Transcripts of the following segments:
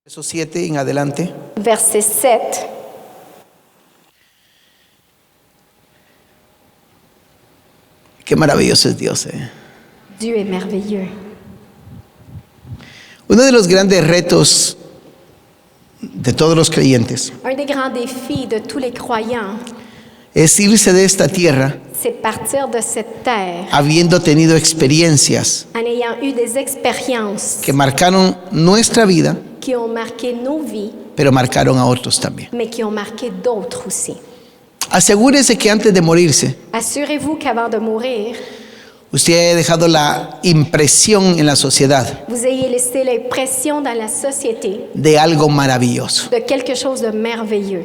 Verso 7 en adelante. Verset 7. Qué maravilloso es Dios. Dieu est merveilleux. Uno de los grandes retos de todos los creyentes Un des grands défis de tous les croyants, es irse de esta tierra c'est partir de cette terre habiendo tenido experiencias en ayant eu des expériences que marcaron nuestra vida, qui ont marqué nos vies, pero marcaron a otros también. mais qui ont marqué d'autres aussi. Asegúrese que antes de morirse, Assurez-vous qu'avant de mourir, usted haya dejado la impresión en la sociedad vous ayez laissé l'impression dans la société de algo maravilloso. de quelque chose de merveilleux.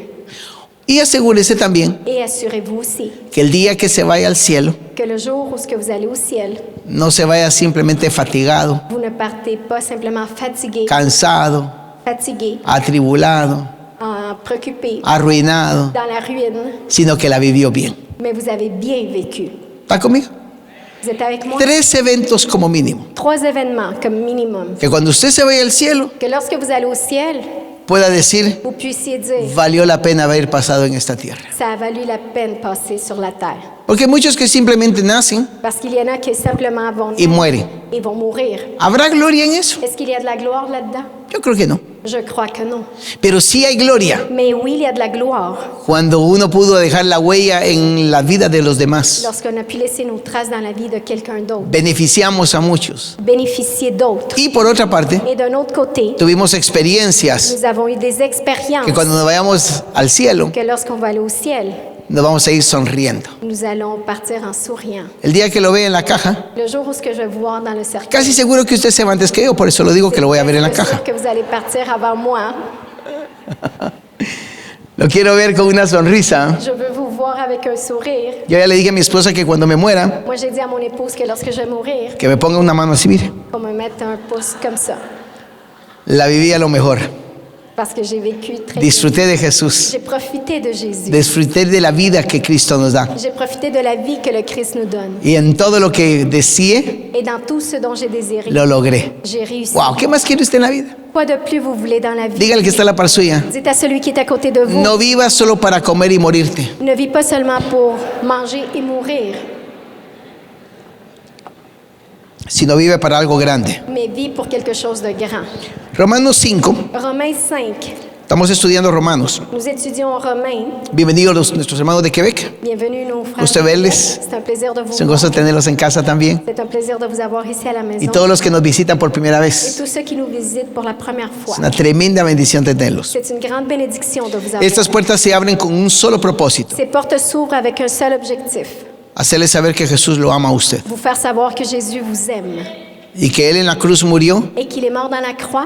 Y asegúrese también Et assurez-vous aussi que el día que se vaya al cielo, que le jour où ce que vous allez au ciel, no se vaya simplemente fatigado, vous ne partez pas simplement fatigué, cansado, atribulado, préoccupé, arruinado, dans la ruine, sino que la vivió bien. mais vous avez bien vécu. ¿Está conmigo? Vous êtes avec moi? 3 eventos como mínimo. 3 événements comme minimum. Que cuando usted se vaya al cielo, Que lorsque vous allez au ciel, pueda decir, vous puissiez dire, valió la pena haber pasado en esta tierra. ça a valu la peine de passer sur la terre. Porque hay muchos que simplemente nacen Parce qu'il y en a qui simplement vont y mueren. et vont mourir. ¿Habrá gloria en eso? Est-ce qu'il y a de la gloire là-dedans? Yo creo que no. Je crois que non. Pero sí hay gloria Mais oui, il y a de la gloire cuando uno pudo dejar la huella en la vida de los demás. lorsqu'on a pu laisser nos traces dans la vie de quelqu'un d'autre, Beneficiamos a muchos. bénéficier d'autres. Y por otra parte, Et d'un autre côté, tuvimos experiencias nous avons eu des expériences que cuando nos vayamos al cielo, que lorsqu'on va aller au ciel, nos vamos a ir sonriendo. nous allons partir en souriant. El día que lo vea en la caja, Le jour où ce que je vais voir dans le cercueil, casi seguro que usted se va antes que yo, por eso lo digo que lo voy a ver en la je suis caja. sûre que vous allez partir avant moi. Lo quiero ver con una sonrisa. Je veux vous voir avec un sourire. Yo ya le dije a mi esposa que cuando me muera, Moi, j'ai dit à mon épouse que lorsque je vais mourir, que me ponga una mano así, mire. qu'on me mette un pouce comme ça. La viví a lo mejor. Parce que j'ai vécu très bien. Disfruté de Jesús. J'ai profité de Jésus. Disfruté de la vida que Cristo nos da. J'ai profité de la vie que le Christ nous donne. Y en todo lo que deseé, Et dans tout ce dont j'ai désiré, lo logré. j'ai réussi. Wow, ¿qué más quiere usted en la vida? Quoi de plus vous voulez dans la vie? Dígale que está a la par suya. Dites à celui qui est à côté de vous, No vivas solo para comer y morirte. ne vis pas seulement pour manger et mourir, Sino vive para algo grande. mais vis pour quelque chose de grand. Romanos 5. Romains 5. Estamos estudiando Romanos. Nous étudions Romains. Bienvenidos nuestros hermanos de Quebec. Bienvenue nos frères. Gusto verles. C'est un plaisir de vous Es un voir. gozo tenerlos en casa también. C'est un plaisir de vous avoir ici à la maison. Y todos los que nos visitan por primera Et vez. tous ceux qui nous visitent pour la première fois. Es una tremenda bendición tenerlos. C'est une grande bénédiction de vous avoir. Estas puertas se abren con un solo propósito. Ces portes s'ouvrent avec un seul objectif. Hacerles saber que Jesús lo ama a usted. Vous faire savoir que Jésus vous aime. Y que Él en la cruz murió Et qu'il est mort dans la croix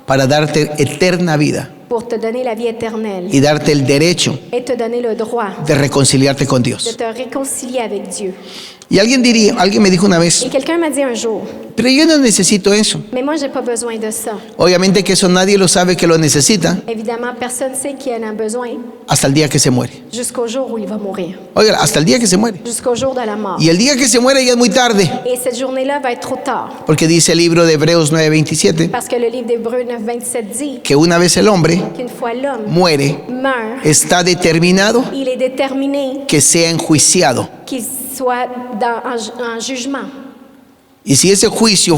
para darte eterna vida. pour te donner la vie éternelle. Y darte el derecho Et te donner le droit de reconciliarte con de Dios. te réconcilier avec Dieu. Y alguien me dijo una vez, Et quelqu'un m'a dit un jour, pero yo no necesito eso. mais moi, j'ai pas besoin de ça. Obviamente que eso nadie lo sabe que lo necesita Évidemment, personne ne sait qui en a besoin hasta el día que se muere. jusqu'au jour où il va mourir. Oiga, hasta el día que se muere. Jusqu'au jour de la mort. Y el día que se muere ya es muy tarde, Et cette journée-là va être trop tard. porque dice el libro de Hebreos 9:27 Parce que le livre d'Hébreux 9:27 dit que una vez el hombre qu'une fois l'homme muere, meurt, está determinado il est déterminé que sea enjuiciado. qu'il soit en jugement. Y si ese juicio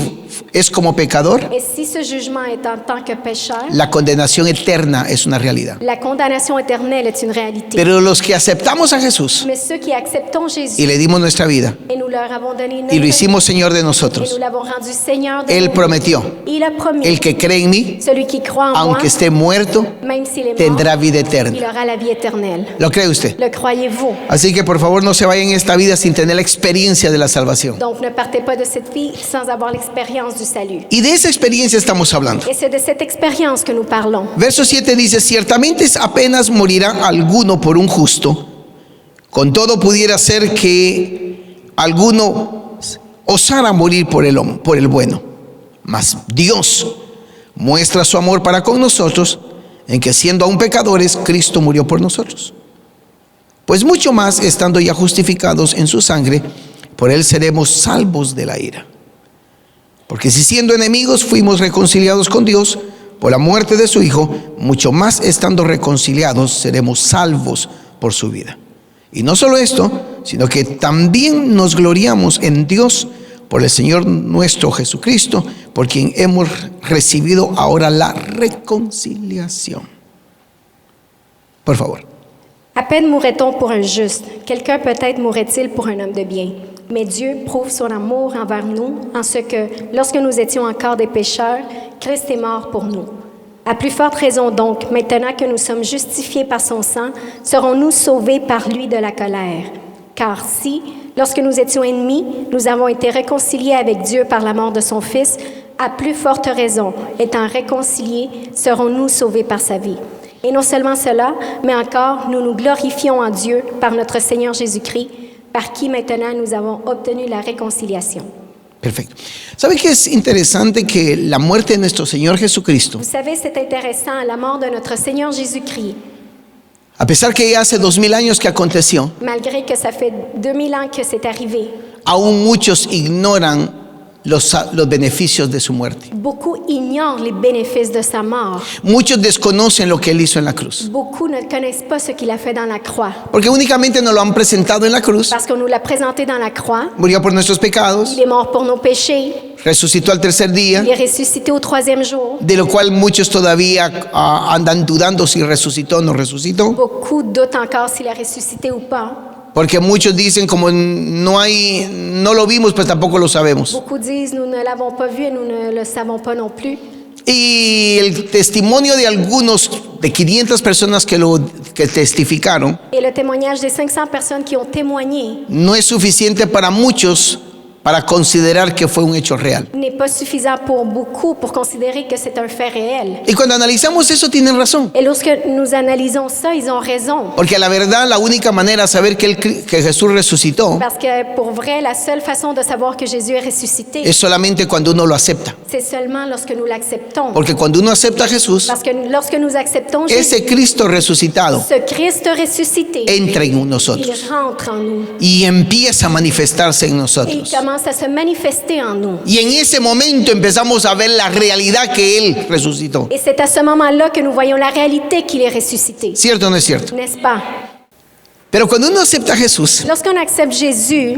es como pecador, Et si ce jugement est en tant que pécheur, la condenación eterna es una realidad. la condamnation éternelle est une réalité. Pero los que aceptamos a Jesús Mais ceux qui acceptons y Jésus le dimos nuestra vida et nous leur avons donné notre y lo vie, hicimos Señor de et nous nosotros, l'avons rendu Seigneur de Él nos vies. prometió, Il a promis, el que cree en mí, celui qui croit en moi, aunque esté muerto, même s'il est mort, tendrá vida il eterna. aura la vie éternelle. ¿Lo cree usted? Le croyez-vous? Así que por favor no se vaya en esta vida sin tener la experiencia de la salvación. Donc ne partez pas de cette vie sans avoir l'expérience du salut. Y de esa experiencia estamos hablando. Et c'est de cette expérience que nous parlons. Verso 7 dice, ciertamente apenas morirá alguno por un justo, con todo pudiera ser que alguno osara morir por el bueno. Mas Dios muestra su amor para con nosotros, en que siendo aún pecadores, Cristo murió por nosotros. Pues mucho más, estando ya justificados en su sangre, por él seremos salvos de la ira. Porque si siendo enemigos fuimos reconciliados con Dios por la muerte de su Hijo, mucho más estando reconciliados seremos salvos por su vida. Y no solo esto, sino que también nos gloriamos en Dios por el Señor nuestro Jesucristo, por quien hemos recibido ahora la réconciliation. Por favor. À peine mourrait-on pour un juste, quelqu'un peut-être mourrait-il pour un homme de bien. Mais Dieu prouve son amour envers nous en ce que, lorsque nous étions encore des pécheurs, Christ est mort pour nous. À plus forte raison donc, maintenant que nous sommes justifiés par son sang, serons-nous sauvés par lui de la colère. Car si, lorsque nous étions ennemis, nous avons été réconciliés avec Dieu par la mort de son Fils, à plus forte raison, étant réconciliés, serons-nous sauvés par sa vie. Et non seulement cela, mais encore, nous nous glorifions en Dieu par notre Seigneur Jésus-Christ, par qui maintenant nous avons obtenu la réconciliation. Perfecto. ¿Sabe qué es interesante? Que la muerte de nuestro Señor Jesucristo, Vous savez, c'est intéressant, la mort de notre Seigneur Jésus-Christ, a pesar que ya hace 2000 años que aconteció, malgré que ça fait 2000 ans que c'est arrivé, aún muchos ignoran los beneficios de su muerte. beaucoup ignorent les bénéfices de sa mort. Muchos desconocen lo que Él hizo en la cruz, Beaucoup ne connaissent pas ce qu'il a fait dans la croix, porque únicamente nos lo han presentado en la cruz. parce qu'on nous l'a présenté dans la croix. Murió por nuestros pecados, Il est mort pour nos péchés, resucitó al tercer día, il est ressuscité au troisième jour. de lo cual muchos todavía andan dudando si resucitó o no resucitó, Beaucoup doutent encore s'il a ressuscité ou pas. porque muchos dicen como no lo vimos, pues tampoco lo sabemos. Beaucoup disent, nous ne l'avons pas vu et nous ne le savons pas non plus. Y el testimonio de algunos, de 500 personas que testificaron, Et le témoignage des 500 personnes qui ont témoigné no es suficiente para muchos para considerar que fue un hecho real. n'est pas suffisant pour beaucoup pour considérer que c'est un fait réel. Y cuando analizamos eso, tienen razón. Et lorsque nous analysons ça, ils ont raison. Porque la verdad, la única manera de saber que Jesús resucitó Parce que pour vrai, la seule façon de savoir que Jésus est ressuscité, es solamente cuando uno lo acepta. c'est seulement lorsque nous l'acceptons. Porque cuando uno acepta a Jesús, Parce que lorsque nous acceptons Jésus, ese Cristo resucitado ce Christ ressuscité, entra en il nosotros rentre en nous. y empieza a manifestarse en Et il nosotros. commence à se manifester en nous. Y en ese momento empezamos a ver la realidad que Él resucitó. Et c'est à ce moment-là que nous voyons la réalité qu'il est ressuscité. ¿Cierto o no es cierto? N'est-ce pas? Pero cuando uno acepta a Jesús, Lorsqu'on accepte Jésus,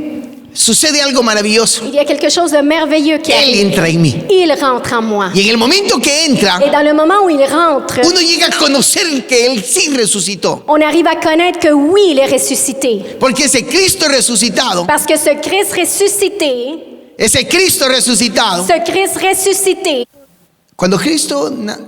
sucede algo maravilloso. il y a quelque chose de merveilleux qui Él arrive. entra en mí. Il rentre en moi. Y en el momento que entra, Et dans le moment où il rentre, uno llega a conocer que Él sí resucitó. on arrive à connaître que oui, il est ressuscité. Porque ese Cristo resucitado, Parce que ce Christ ressuscité,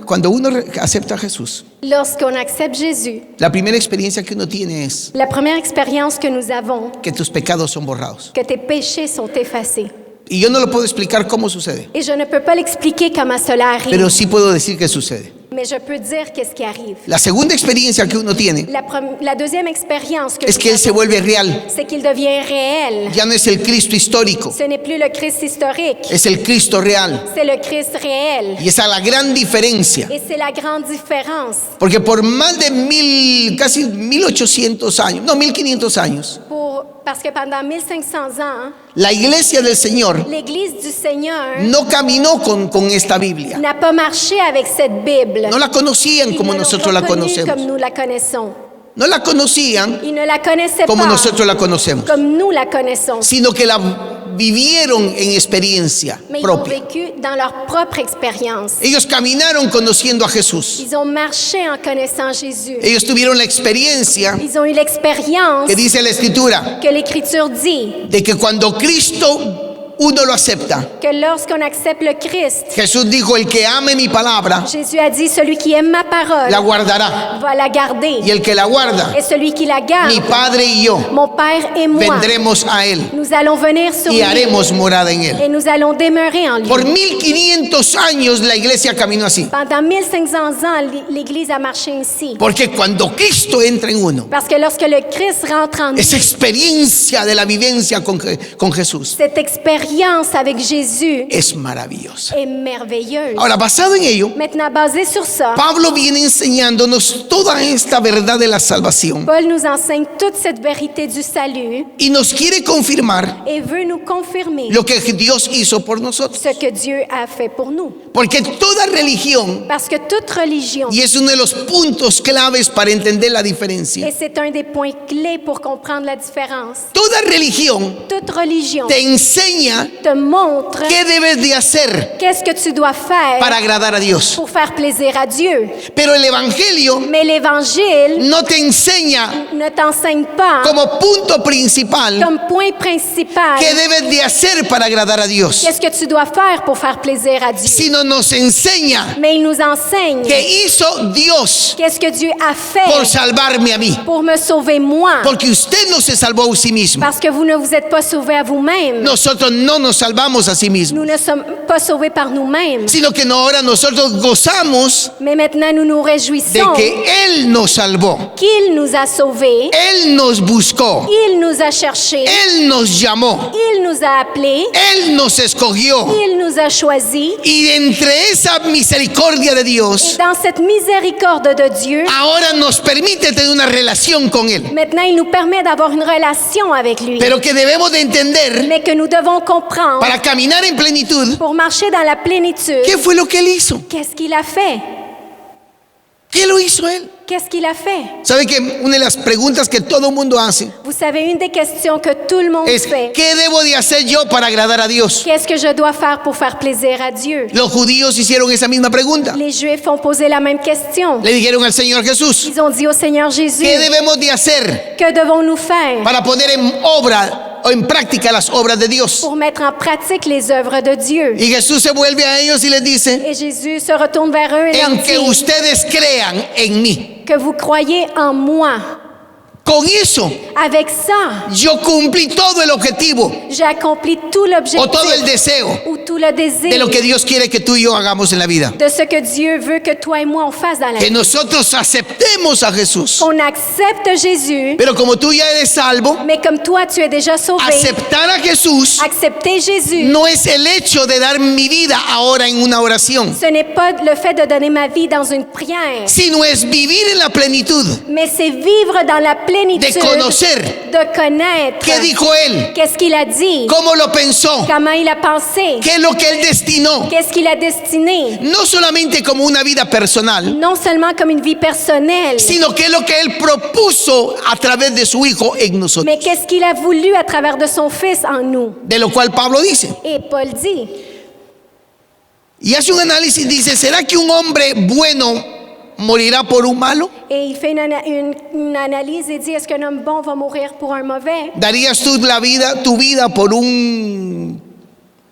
cuando uno acepta a Jesús, lorsqu'on accepte Jésus, la primera experiencia que uno tiene es la première expérience que nous avons, que tus pecados son borrados. que tes péchés sont effacés. Y yo no lo puedo explicar cómo sucede, Et je ne peux pas l'expliquer comment cela arrive, pero sí puedo decir que sucede. mais je peux dire qu'est-ce qui arrive. La segunda experiencia que uno tiene La deuxième expérience que es que Él se nous avons, vuelve real. c'est qu'il devient réel. Ya no es el Cristo histórico, Ce n'est plus le Christ historique, es el Cristo real. c'est le Christ réel. Y esa es la gran diferencia. Et c'est la grande différence. Porque por más de casi 1800 años, no, 1500 años, Parce que pendant 1500 ans, la iglesia del Señor l'Église du Seigneur no caminó con esta Biblia. n'a pas marché avec cette Bible. No la conocían Ils como ne l'ont nosotros pas la connue conocemos. comme nous la connaissons. No la conocían Ils ne la connaissaient como pas nosotros la conocemos, comme nous la connaissons, sino que la vivieron en experiencia mais ils l'ont propia. vécu dans leur propre expérience. Ellos caminaron conociendo a Jesús. Ils ont marché en connaissant Jésus. Ellos tuvieron la experiencia Ils ont eu l'expérience que dice la Escritura, que l'Écriture dit de que cuando Cristo uno lo acepta. que lorsqu'on accepte le Christ, Jesús dijo, el que ame mi palabra, Jésus a dit, celui qui aime ma parole la guardará. va la garder. Y el que la guarda, Et celui qui la mi garde, Padre y yo, mon Père et moi, vendremos a Él nous allons venir sur y lui haremos morada en Él. et nous allons demeurer en lui. Por 1500 años la iglesia caminó así. Pendant 1500 ans, l'Église a marché ainsi. Porque cuando Cristo entra en uno, Parce que lorsque le Christ rentre en nous, esa experiencia de la vivencia con Jesús cette expérience l'expérience avec Jésus es maravillosa. est merveilleuse. Ahora, basado en ello, Maintenant, basé sur ça, Pablo viene enseñándonos toda esta verdad de la salvación Paul nous enseigne toute cette vérité du salut y nos quiere confirmar et veut nous confirmer lo que Dios hizo por nosotros. ce que Dieu a fait pour nous. Porque toda religión, Parce que toute religion, y es uno de los puntos claves para entender la diferencia, et c'est un des points clés pour comprendre la différence, toda religión toute religion te enseña te montre qué debes de hacer qu'est-ce que tu dois faire para agradar a Dios. pour faire plaisir à Dieu. Pero el Evangelio Mais l'Évangile no te enseña ne t'enseigne pas como punto principal comme point principal qué debes de hacer para agradar a Dios, qu'est-ce que tu dois faire pour faire plaisir à Dieu. sino nos enseña Mais il nous enseigne que hizo Dios qu'est-ce que Dieu a por fait salvarme a mí. pour me sauver moi. Porque usted no se salvó a sí mismo. Parce que vous ne vous êtes pas sauvés à vous-même. Nosotros no nos salvamos a sí mismos, Nous ne sommes pas sauvés par nous-mêmes. sino que no, ahora nosotros gozamos Mais maintenant, nous nous de réjouissons que Él nos salvó, qu'il nous a sauvés, Él nos buscó, il nous a cherchés, Él nos llamó, il nous a appelés, Él nos escogió. il nous a choisis. Y entre esa misericordia de Et Dios, dans cette miséricorde de Dieu, ahora nos permite tener una relación con Él. maintenant, il nous permet d'avoir une relation avec lui. Pero que debemos de entender Mais que nous devons comprendre para caminar en plenitud, pour marcher dans la plénitude. ¿qué fue lo que Él hizo? Qu'est-ce qu'il a fait? ¿Qué lo hizo Él? Qu'est-ce qu'il a fait? ¿Sabe que una de las preguntas que todo el mundo hace Vous savez, une des questions que tout le monde es fait, ¿qué debo de hacer yo para agradar a Dios? qu'est-ce que je dois faire pour faire plaisir à Dieu? Los judíos hicieron esa misma pregunta. Les Juifs ont posé la même question. Le dijeron al Señor Jesús, Ils ont dit au Seigneur Jésus, ¿qué debemos de hacer que devons-nous faire para poner en obra o en práctica las obras de Dios? pour mettre en pratique les œuvres de Dieu? Y Jesús se vuelve a ellos y les dice, Et Jésus se retourne vers eux et leur en que dit, ustedes crean en mí. que vous croyez en moi. Con eso Avec ça, yo cumplí todo el objetivo j'ai accompli tout o todo el l'objectif deseo ou tout le de désir lo que Dios quiere que tú y yo hagamos en la vida. de ce que Dieu veut que toi et moi on fasse dans la Que vie. nosotros aceptemos a Jesús. Qu'on accepte Jésus, Pero como tú ya eres salvo, mais comme toi tu es déjà sauvé, aceptar a Jesús accepter Jésus, no es el hecho de dar mi vida ahora en una oración, ce n'est pas le fait de donner ma vie dans une prière, sino es vivir en la plenitud mais c'est vivre dans la de plénitude conocer de connaître qué dijo Él, qu'est-ce qu'il a dit, cómo lo pensó, comment il a pensé, qué es lo que Él destinó, qu'est-ce qu'il a destiné, no solamente como una vida personal, non seulement comme une vie personnelle, sino que es lo que Él propuso a través de su Hijo en nosotros. mais qu'est-ce qu'il a voulu à travers de son Fils en nous. De lo cual Pablo dice, Et Paul dit, y hace un análisis, dice, ¿será que un hombre bueno morirá por un malo? et il fait une analyse et dit, est-ce qu'un homme bon va mourir pour un mauvais? ¿Darías tú tu vida por un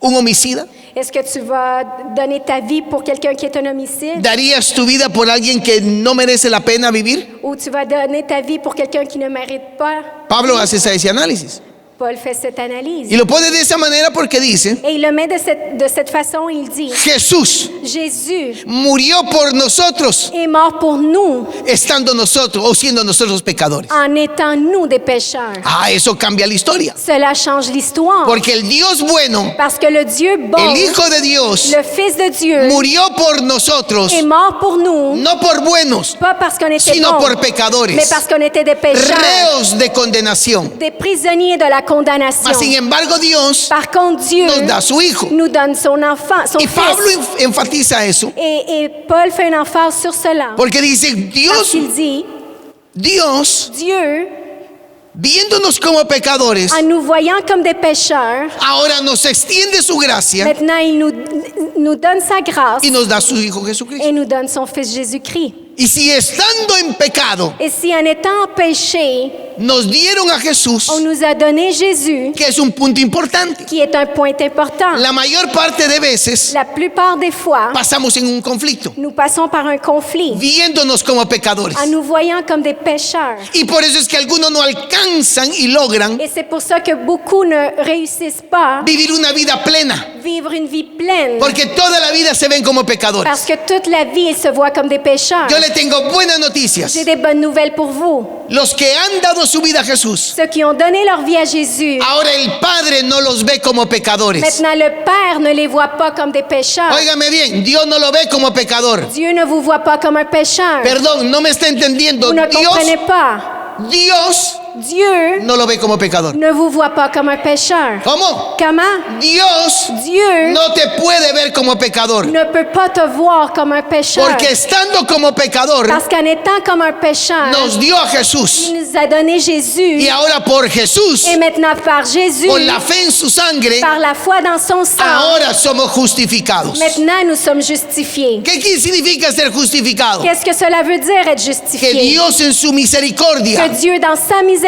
homicida? Est-ce que tu vas donner ta vie pour quelqu'un qui est un homicide? ¿Darías tu vida por alguien que no merece la pena vivir? Ou tu vas donner ta vie pour quelqu'un qui ne mérite pas? Pablo hace ese análisis. Paul fait cette analyse. Y lo pone de esa manera porque dice, Et il le met de cette façon, il dit, Jesús Jésus murió por nosotros, est mort pour nous estando nosotros o siendo nosotros pecadores. en étant nous des pécheurs. Ah, eso cambia la historia. Cela change l'histoire. Porque el Dios bueno, Parce que le Dieu bon, el Hijo de Dios, le Fils de Dieu, murió por nosotros, est mort pour nous, no por buenos, pas parce qu'on était sino bons, por pecadores, mais parce qu'on était des pécheurs, reos de condenación. des prisonniers de la Mas, condamnation. sin embargo, Dios Par contre, Dieu nos da a su Hijo. nous donne son enfant, son Y Pablo Fils. enfatiza eso Et Paul fait un emphase sur cela. porque dice, Parce qu'il dit, Dios, Dieu, viéndonos como pecadores, en nous voyant comme des pécheurs, ahora nos extiende su gracia maintenant il nous donne sa grâce y nos da a su Hijo Jesucristo. et nous donne son Fils Jésus-Christ. Y si estando en pecado Et si en étant péché, nos dieron a Jesús, on nous a donné Jésus, que es un punto importante. qui est un point important. La mayor parte de veces La plupart des fois, pasamos en un conflicto, nous passons par un conflit viéndonos como pecadores. en nous voyant comme des pécheurs. Y por eso es que algunos no alcanzan y logran Et c'est pour ça que beaucoup ne réussissent pas vivir una vida plena, vivre une vie pleine. porque toda la vida se ven como pecadores. Parce que toute la vie, ils se voient comme des pécheurs. Yo le tengo buenas noticias. J'ai des bonnes nouvelles pour vous. Los que han dado dado su vida a Jesús, ceux qui ont donné leur vie à Jésus, ahora el Padre no los ve como pecadores. maintenant le Père ne les voit pas comme des pécheurs. Óigame bien, Dios no lo ve como pecador. Dieu ne vous voit pas comme un pécheur. Perdón, no me está entendiendo. Vous ne comprenez pas. Dios Dieu no lo ve como pecador. ne vous voit pas comme un pécheur. ¿Cómo? Comment? Dios Dieu no te puede ver como pecador. ne peut pas te voir comme un pécheur. Porque estando como pecador, Parce qu'en étant comme un pécheur, nos dio a Jesús. il nous a donné Jésus. Y ahora por Jesús, Et maintenant, par Jésus, por la fe en su sangre, par la foi dans son sang, ahora somos justificados. maintenant nous sommes justifiés. ¿Qué significa ser justificado? Qu'est-ce que cela veut dire être Que justifié? Dios en su misericordia Que Dieu, dans sa miséricorde,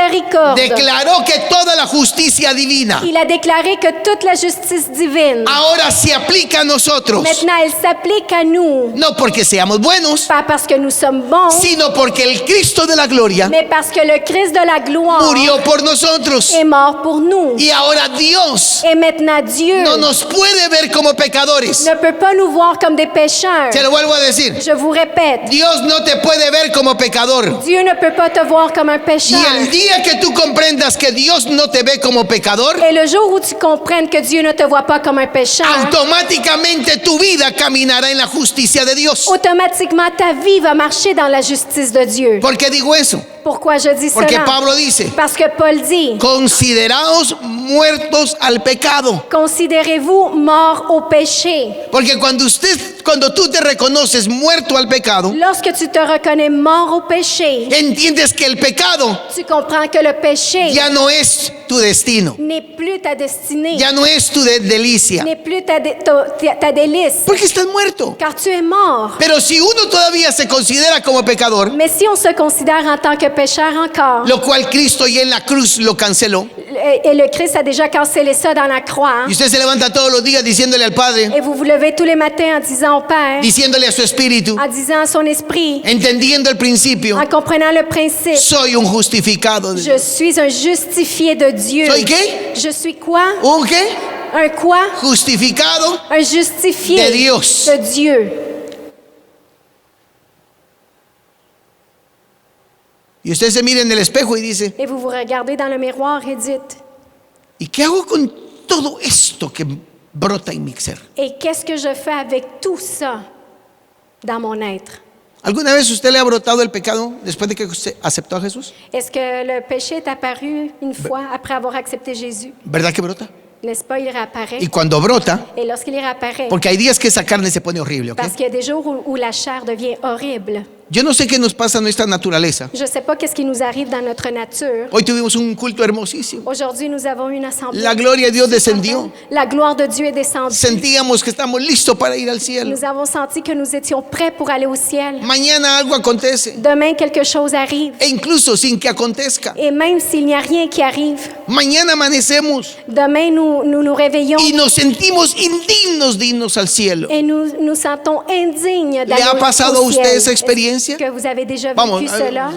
declaró que toda la justicia divina il a déclaré que toute la justice divine, ahora se aplica a nosotros. maintenant elle s'applique à nous. No porque seamos buenos, Pas parce que nous sommes bons, sino porque el Cristo de la gloria mais parce que le Christ de la gloire murió por nosotros. est mort pour nous. Y ahora Dios Et maintenant Dieu no nos puede ver como pecadores. ne peut pas nous voir comme des pécheurs. Se lo vuelvo a decir. Je vous répète, Dios no te puede ver como pecador. Dieu ne peut pas te voir comme un Y pécheur. el día que tú comprendas que Dios no te ve como pecador, Et le jour où tu comprennes que Dieu ne te voit pas comme un pécheur, automáticamente tu vida caminará en la justicia de Dios. automatiquement ta vie va marcher dans la justice de Dieu. ¿Por qué digo eso? Pourquoi je dis Porque cela? Pablo dice, Parce que Paul dit, consideraos muertos al pecado. considérez-vous morts au péché. Porque cuando tú te reconoces muerto al pecado, Lorsque tu te reconnais mort au péché, entiendes que el pecado tu comprends que le péché ya no es tu destino, n'est plus ta destinée, ya no es tu delicia, n'est plus ta délice, porque estás muerto. car tu es mort. Pero si uno todavía se considera como pecador, Mais si on se considère en tant que pécheur encore, lo cual Cristo ya en la cruz lo canceló, et le Christ a déjà cancellé ça dans la croix, y usted se levanta todos los días diciéndole al Padre, et vous vous levez tous les matins en disant au Père, diciéndole a su espíritu, en disant à son esprit, entendiendo el principio, en comprenant le principe, soy un justificado de je Dios. suis un justifié de Dieu. ¿Soy qué? Je suis quoi? ¿Un qué? Un quoi? Justificado Un justifié de Dios. de Dieu. Y usted se mira en el espejo y dice, Et vous vous regardez dans le miroir et dites, ¿y qué hago con todo esto que brota en mi ser? et qu'est-ce que je fais avec tout ça dans mon être? ¿Alguna vez usted le ha brotado el pecado después de que usted aceptó a Jesús? Est-ce que le péché est apparu une fois après avoir accepté Jésus? ¿Verdad que brota? N'est-ce pas, il réapparaît. Y cuando brota, Et lorsqu'il réapparaît, porque hay días que esa carne se pone horrible, ¿ok? parce qu'il y a des jours où la chair devient horrible. Yo no sé qué nos pasa a nuestra naturaleza. Je ne sais pas qu'est-ce qui nous arrive dans notre nature. Hoy tuvimos un culto hermosísimo. Aujourd'hui, nous avons une assemblée. La gloria de Dios descendió. La gloire de Dieu est descendue. Sentíamos que estamos listos para ir al cielo. Nous avons senti que nous étions prêts pour aller au ciel. Mañana algo acontece, Demain, quelque chose arrive. e incluso sin que acontezca. Et même s'il n'y a rien qui arrive, Mañana amanecemos demain, nous réveillons y nos sentimos indignos de irnos al cielo. et nous sentons indignes d'aller ¿Le ha pasado a au usted ciel. esa experiencia? Est-ce que vous avez déjà Vamos, vécu cela?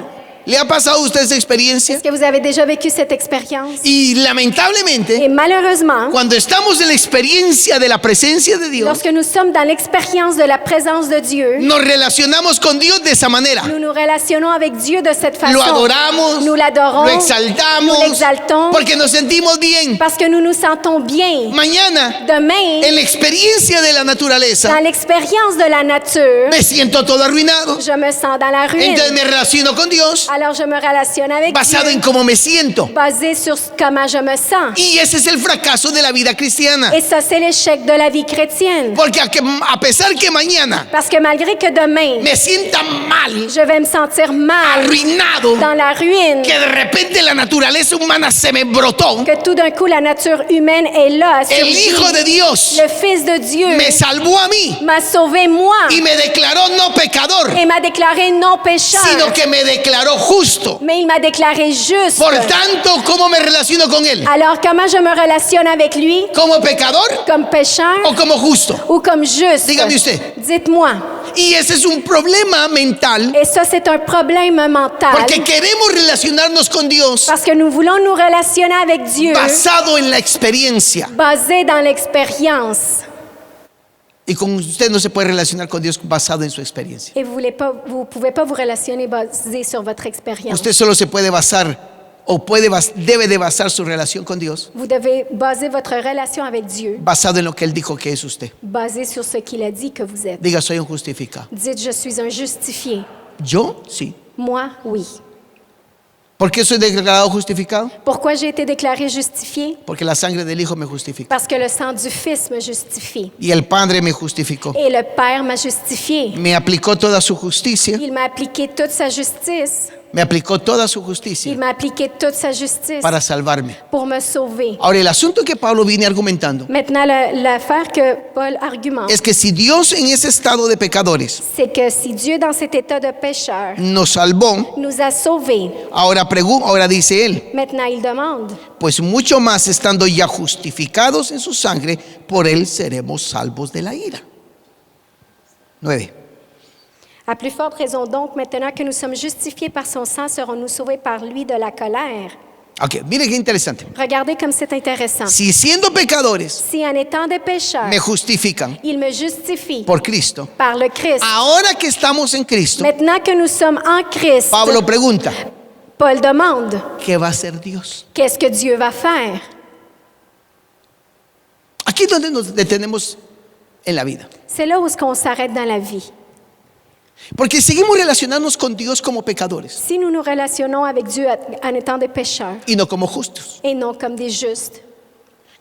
¿le ha pasado a usted esa experiencia? Est-ce que vous avez déjà vécu cette expérience? Y Et lamentablemente, malheureusement, cuando estamos en la experiencia de la presencia de Dios, lorsque nous sommes dans l'expérience de la présence de Dieu, nos relacionamos con Dios de esa manera. nous nous relationnons avec Dieu de cette façon. Lo adoramos, Nous l'adorons, lo exaltamos, nous l'exaltons, porque nos sentimos bien. parce que nous nous sentons bien. Mañana, Demain, en la experiencia de la naturaleza, dans l'expérience de la nature, me siento todo arruinado. je me sens dans la ruine. Entonces me relaciono con Dios Alors je me relationne avec basado en Dieu, cómo me siento. basé sur comment je me sens. Y ese es el fracaso de la vida cristiana. Et ça, c'est l'échec de la vie chrétienne. Porque a pesar que mañana Parce que malgré que demain, me sienta mal, je vais me sentir mal, arruinado, dans la ruine, que de repente la naturaleza humana se me brotó, que tout d'un coup la nature humaine est là, el surgit. Hijo de Dios Le Fils de Dieu me salvó a mí m'a sauvé moi y me declaró no pecador, et m'a déclaré non pécheur, sino que me declaró justo. mais il m'a déclaré juste. Por tanto, ¿cómo me relaciono con Él? Alors comment je me relationne avec lui? ¿Como pecador Comme pécheur o como justo? ou comme juste? Dígame usted. Dites-moi. Y ese es un problema mental, Et ça, c'est un problème mental. porque queremos relacionarnos con Dios Parce que nous voulons nous relationner avec Dieu basado en la experiencia. basé dans l'expérience. Y con usted no se puede relacionar con Dios basado en su experiencia. Et vous pouvez pas vous relationner basé sur votre expérience. Usted solo se puede basar debe de basar su relación con Dios Vous devez baser votre relation avec Dieu, basado en lo que Él dijo que es usted. basée sur ce qu'il a dit que vous êtes. Diga, soy un justificado. Dites, je suis un justifié. Yo, sí. Moi, oui. ¿Por qué soy declarado justificado? Pourquoi j'ai été déclaré justifié? Porque la sangre del Hijo me justifica. Parce que le sang du Fils me justifie. Y el Padre me justificó. Et le Père m'a justifié. Me aplicó toda su justicia. Il m'a appliqué toute sa justice. Me aplicó toda su Il justicia m'a appliqué toute sa justice para salvarme. pour me sauver. Ahora, el asunto que Pablo viene argumentando Maintenant, l'affaire que Paul argumente, es que si Dios en ese estado de pecadores c'est que si Dieu, dans cet état de pécheur, nos salvó, nous a sauvés, ahora dice él, maintenant il demande, pues mucho más estando ya justificados en su sangre, por él seremos salvos de la ira. 9. à plus forte raison donc, maintenant que nous sommes justifiés par son sang, serons-nous sauvés par lui de la colère. Ok, mire qué interesante. Regardez comme c'est intéressant. Si siendo pecadores Si en étant des pécheurs, me justifican il me justifie por Cristo, par le Christ. ahora que estamos en Cristo, Maintenant que nous sommes en Christ, Pablo pregunta, Paul demande, ¿qué va a hacer Dios? qu'est-ce que Dieu va faire? Aquí es donde nos detenemos en la vida. C'est là où est-ce qu'on s'arrête dans la vie. Porque seguimos relacionándonos con Dios como pecadores Si nous nous relationnons avec Dieu en étant des pécheurs y no como justos. et non comme des justes,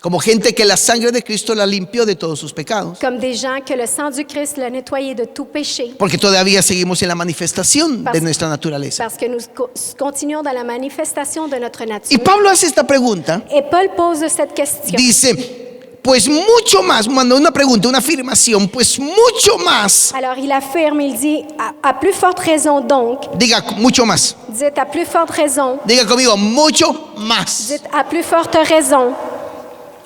Como gente que la sangre de Cristo la limpió de todos sus pecados. comme des gens que le sang du Christ l'a nettoyé de tout péché, Porque todavía seguimos en la manifestación de nuestra naturaleza. parce que nous continuons dans la manifestation de notre Y nature. Pablo hace esta pregunta. Et Paul pose cette question. Dice, pues mucho más, manda una pregunta, una afirmación, pues mucho más. Alors il affirme, il dit, à plus forte raison donc, Diga, mucho más. dites à plus forte raison, Diga conmigo, mucho más. dites à plus forte raison,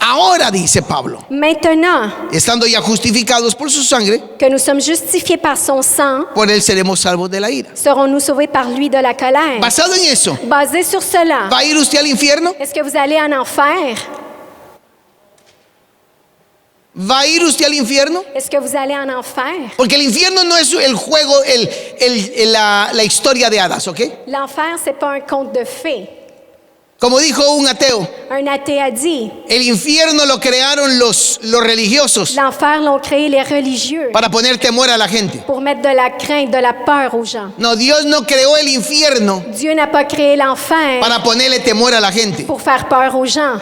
Ahora, dice Pablo, maintenant estando ya justificados por su sangre, que nous sommes justifiés par son sang, por él seremos salvos de la ira. serons-nous sauvés par lui de la colère. Basado en eso, Basé sur cela, ¿va a ir usted al infierno? est-ce que vous allez en enfer? ¿Va a ir usted al infierno? Est-ce que vous allez en enfer? Porque el infierno no es el juego, la historia de hadas, ¿ok? L'enfer, c'est pas un conte de fées. Como dijo un ateo, Un athée a dit, el infierno lo crearon los religiosos l'enfer l'ont créé les religieux para poner temor a la gente. pour mettre de la crainte, de la peur aux gens. No, Dios no creó el infierno Dieu n'a pas créé l'enfer para ponerle temor a la gente. pour faire peur aux gens.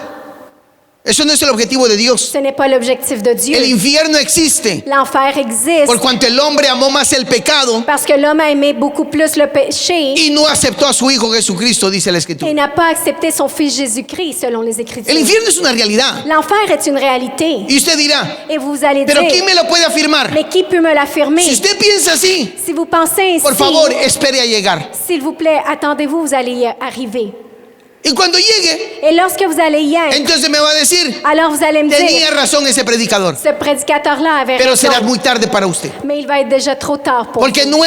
Eso no es el objetivo de Dios. Ce n'est pas l'objectif de Dieu. El infierno existe L'enfer existe por cuanto el hombre amó más el pecado parce que l'homme a aimé beaucoup plus le péché y no aceptó a su Hijo Jesucristo, dice la et Escritura. n'a pas accepté son Fils Jésus-Christ, selon les Écritures. El infierno es una realidad. L'enfer est une réalité. Y usted dirá, Et vous allez pero dire, ¿quién me lo puede afirmar? mais qui peut me l'affirmer? Si usted piensa así, Si vous pensez ainsi, por favor, espere a llegar. s'il vous plaît, attendez-vous, vous allez y arriver. Y cuando llegue, Et lorsque vous allez y être, entonces me va a decir, alors vous allez me dire, tenía razón ese predicador, ce prédicateur-là avait pero será raison, muy tarde para usted. mais il va être déjà trop tard pour Porque vous. no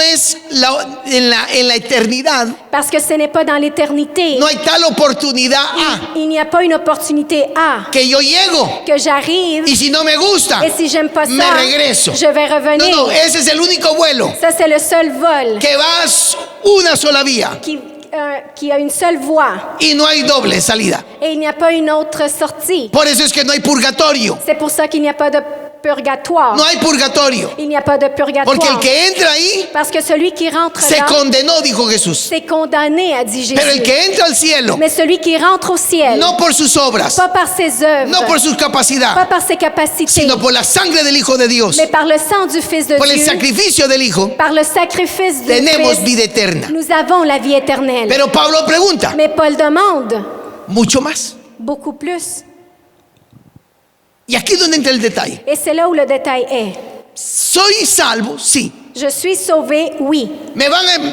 es en la eternidad, Parce que ce n'est pas dans l'éternité. no hay tal oportunidad Il n'y a pas une opportunité A, que yo llego que j'arrive, y si no me gusta, et si j'aime pas me ça, regreso. je vais revenir. No, ese es el único vuelo Ça, c'est le seul vol que vas una sola vía qui a une seule voie. y no hay doble salida. Et il n'y a pas une autre sortie. Por eso es que no hay purgatorio. C'est pour ça qu'il n'y a pas de purgatoire. No hay purgatorio. Il n'y a pas de purgatoire. Porque el que entra ahí Parce que celui qui rentre se là, condenó, dijo Jesús. c'est condamné, a dit Jésus. Pero el que entra al cielo, Mais celui qui rentre au ciel, no por sus obras, pas par ses œuvres, no por sus pas capacidades, par ses capacités, sino por la sangre del Hijo de Dios, mais par le sang du Fils de por el Dieu, sacrificio del Hijo, par le sacrifice du tenemos Fils, vida eterna. nous avons la vie éternelle. Pero Pablo pregunta, Mais Paul demande mucho más. beaucoup plus. Y aquí es donde entra el detalle. Et c'est là où le détail est. ¿Soy salvo? Sí. Je suis sauvé, oui.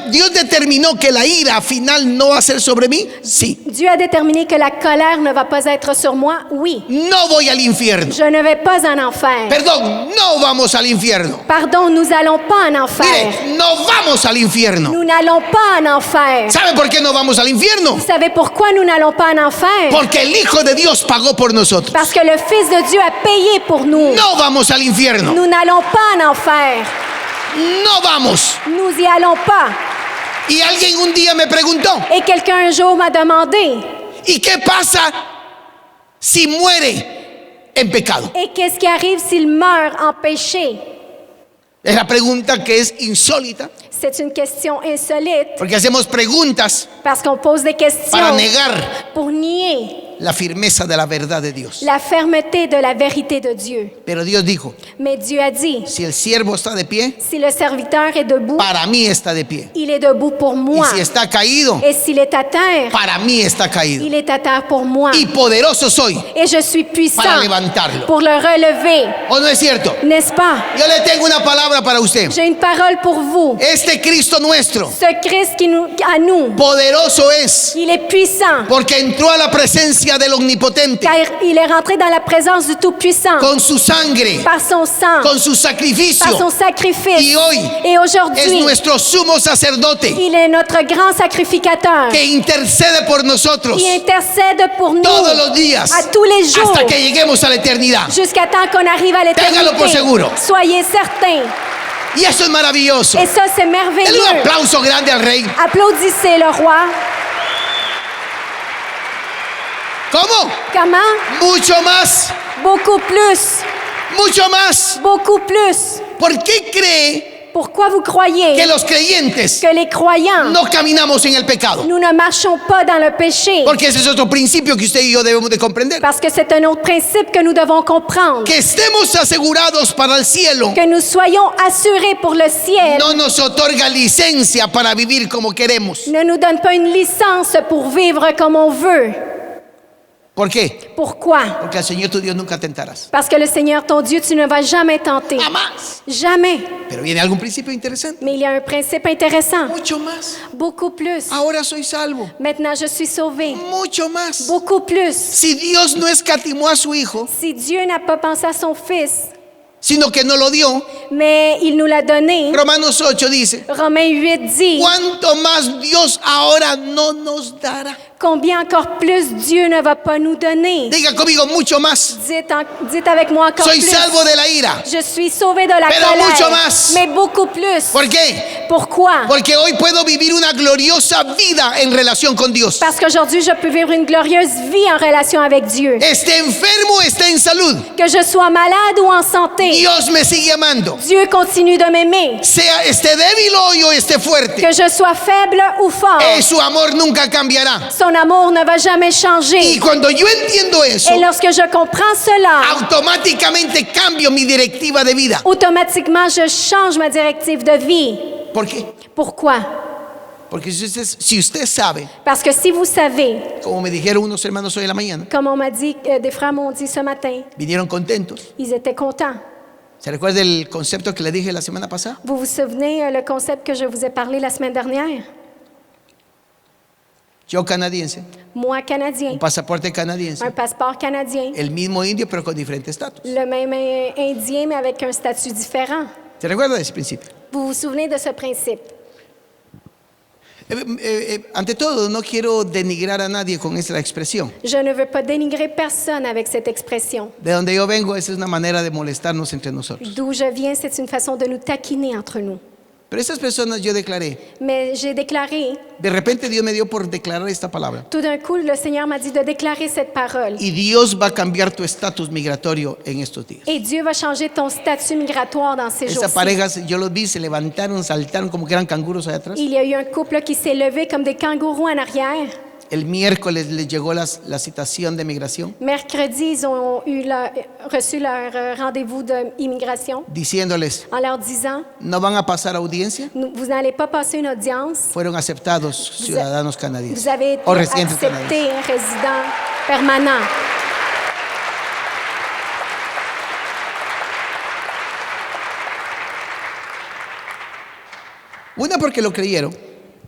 Dios determinó que la ira final no va a ser sobre mí? Sí. Dieu a déterminé que la colère ne va pas être sur moi, oui. No voy al infierno. Je ne vais pas en enfer. Perdón, no vamos al infierno. Pardon, nous n'allons pas en enfer. Mire, no vamos al infierno. Nous n'allons pas en enfer. ¿Sabe por qué no vamos al infierno? Vous savez pourquoi nous n'allons pas en enfer? Porque el Hijo de Dios pagó por nosotros. Parce que le Fils de Dieu a payé pour nous. No vamos al infierno. Nous n'allons pas en enfer. No vamos. Nous y allons pas. Y alguien un día me preguntó, Et quelqu'un un jour m'a demandé, ¿y qué pasa si muere en pecado? et qu'est-ce qui arrive s'il meurt en péché? Es la pregunta que es insólita, C'est une question insolite porque hacemos preguntas parce qu'on pose des para questions negar pour nier la firmeza de la verdad de Dios. la fermeté de la vérité de Dieu. Pero Dios dijo, Mais Dieu a dit, si el siervo está de pie, si le serviteur est debout, para mí está de pie. il est debout pour Y moi. si está caído, Et s'il est à terre, para mí está caído. il est à terre pour moi. Y poderoso soy Et je suis puissant para levantarlo. pour le relever. ¿O no es cierto? N'est-ce pas? Yo le tengo una palabra para usted. J'ai une parole pour vous. Este Cristo nuestro, Ce Christ qui nous, à nous, poderoso es, il est puissant porque entró a la presencia del omnipotente car il est rentré dans la présence du Tout-Puissant con su sangre, par son sang, con su par son sacrificio. sacrifice. Y hoy Et es aujourd'hui, nuestro sumo sacerdote il est notre grand sacrificateur que intercede por nosotros qui intercède pour nous todos los días à tous les jours hasta que lleguemos a la eternidad. jusqu'à temps qu'on arrive à Téngalo por l'éternité. seguro. Soyez certains. Y eso es maravilloso. Et ça, c'est Denle un merveilleux. aplauso grande al rey. Applaudissez le roi. ¿Cómo? Comment? Mucho más, Beaucoup plus. mucho más. Beaucoup plus. ¿Por qué cree Pourquoi vous croyez que los creyentes que les croyants, no caminamos en el pecado? nous ne marchons pas dans le péché? Porque ese es otro principio que usted y yo debemos de comprender. Parce que c'est un autre principe que nous devons comprendre. Que estemos asegurados para el cielo Que nous soyons assurés pour le ciel no nos otorga licencia para vivir como queremos. ne nous donne pas une licence pour vivre comme on veut. ¿Por qué? Pourquoi? Porque al Señor tu Dios nunca tentarás. Parce que le Seigneur, ton Dieu, tu ne vas jamais tenter. Jamás. Jamais. Pero viene algún principio interesante. Mais il y a un principe intéressant. Mucho más. Beaucoup plus. Ahora soy salvo. Maintenant, je suis sauvé. Mucho más. Beaucoup plus. Si Dios no escatimó a su Hijo, Si Dieu n'a pas pensé à son Fils, sino que no lo dio, mais il nous l'a donné, Romanos 8 dice, Romains 8 dit, ¿cuánto más Dios ahora no nos dará? combien encore plus Dieu ne va pas nous donner. Diga conmigo, mucho más. Dites avec moi encore Soy plus. salvo de la ira. Je suis sauvé de la Pero colère, mucho más. mais beaucoup plus. ¿Por qué? Pourquoi? Porque hoy puedo vivir una gloriosa vida en relación con Dios. Parce qu'aujourd'hui, je peux vivre une glorieuse vie en relation avec Dieu. Esté enfermo, esté en salud. Que je sois malade ou en santé, Dios me sigue amando. Dieu continue de m'aimer. Sea esté débil hoy o esté fuerte. Que je sois faible ou fort, Su amor nunca cambiará. son amour ne va jamais changer. Y cuando yo entiendo eso, Et lorsque je comprends cela, automáticamente cambio mi directiva de vida. automatiquement, je change ma directive de vie. ¿Por qué? Pourquoi? Porque si usted sabe, Parce que si vous savez, como me dijeron unos hermanos hoy en la mañana, comme on m'a dit, des frères m'ont dit ce matin, vinieron contentos. ils étaient contents. ¿Se recuerda el concepto que le dije la semana pasada? Vous vous souvenez le concept que je vous ai parlé la semaine dernière? Yo canadiense, Moi, Canadien, un pasaporte canadiense, un passeport canadien, el mismo indio pero con diferente estatus. le même indien mais avec un statut différent. ¿Se recuerda de ese principio? Vous vous souvenez de ce principe? Ante todo, no quiero denigrar a nadie con esta expresión. Je ne veux pas dénigrer personne avec cette expression. De donde yo vengo, esa es una manera de molestarnos entre nosotros. D'où je viens, c'est une façon de nous taquiner entre nous. Pero estas personas yo declaré, Mais j'ai déclaré, de repente Dios me dio por declarar esta palabra. tout d'un coup, le Seigneur m'a dit de déclarer cette parole. Y Dios va a cambiar tu estatus migratorio en estos días. Et Dieu va changer ton statut migratoire dans ces Estas jours-ci. parejas, yo los vi, se levantaron, saltaron como que eran canguros allá atrás. Il y a eu un couple qui s'est levé comme des kangourous en arrière. El miércoles les llegó la citación de migración Mercredi, ils ont reçu leur rendez-vous d'immigration diciéndoles, en leur disant, no van a pasar audiencia, vous n'allez pas passer une audience. fueron aceptados ciudadanos canadienses Vous avez été o residentes canadienses. accepté résident permanent. Una porque lo creyeron,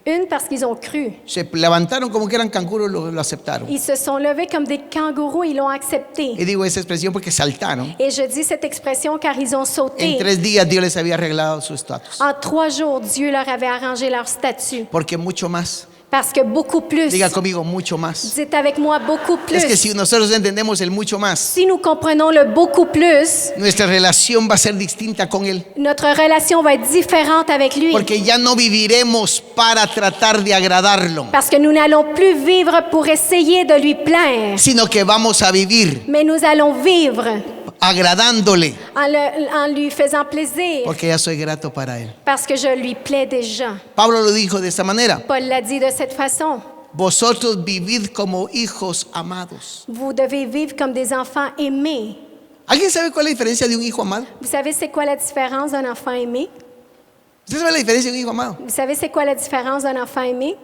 Une, parce qu'ils ont cru. se levantaron como que eran canguros, lo aceptaron. Ils se sont levés comme des kangourous, ils l'ont accepté. Y digo esa expresión porque saltaron. Et je dis cette expression car ils ont En sauté. 3 días Dios les había arreglado su estatus. En 3 jours, Dieu leur avait arrangé leur statut. Porque mucho más Parce que beaucoup plus. Diga conmigo, mucho más. Dites avec moi beaucoup plus. Es que si nosotros entendemos el mucho más, Si nous comprenons le beaucoup plus, nuestra relación va a ser distinta con Él. notre relation va être différente avec lui. Porque ya no viviremos para tratar de agradarlo, Parce que nous n'allons plus vivre pour essayer de lui plaire, sino que vamos a vivir mais nous allons vivre agradándole, en lui faisant plaisir, porque ya soy grato para Él. parce que je lui plais déjà. Pablo lo dijo de esta manera: Paul l'a dit de cette façon. vosotros vivid como hijos amados. Vous devez vivre comme des enfants aimés. ¿Alguien sabe cuál es la diferencia de un hijo amado? Vous savez c'est quoi la différence d'un enfant aimé? ¿Usted sabe la diferencia de un hijo amado? Vous savez c'est quoi la différence d'un enfant aimé?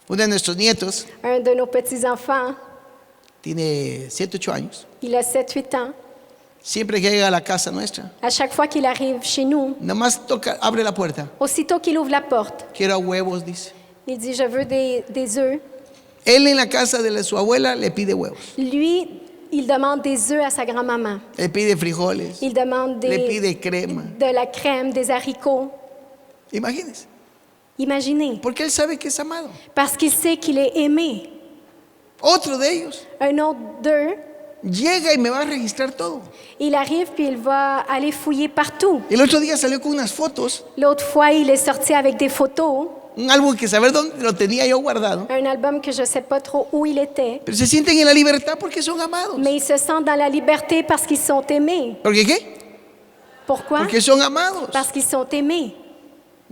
Uno de nuestros nietos Un de nos petits-enfants, tiene 7, 8 años. il a 7-8 ans. Siempre que llega a la casa nuestra, À chaque fois qu'il arrive chez nous, nomás abre la puerta. aussitôt qu'il ouvre la porte, Quiero huevos, dice. il dit « Je veux des œufs ». Él en la casa de su abuela le pide huevos, Lui, il demande des œufs à sa grand-maman. le pide frijoles, Il demande le pide crema. de la crème, des haricots. Imagínense, Imaginez, porque él sabe que es amado. parce qu'il sait qu'il est aimé. Otro de ellos Un autre d'eux, llega y me va a registrar todo. il arrive puis il va aller fouiller partout. El otro día salió con unas fotos, L'autre fois, il est sorti avec des photos, un álbum que saber dónde lo tenía yo guardado. un album que je ne sais pas trop où il était. Pero se sienten en la libertad porque son amados. Mais ils se sentent dans la liberté parce qu'ils sont aimés. ¿Por qué? Pourquoi? Porque son amados. Parce qu'ils sont aimés.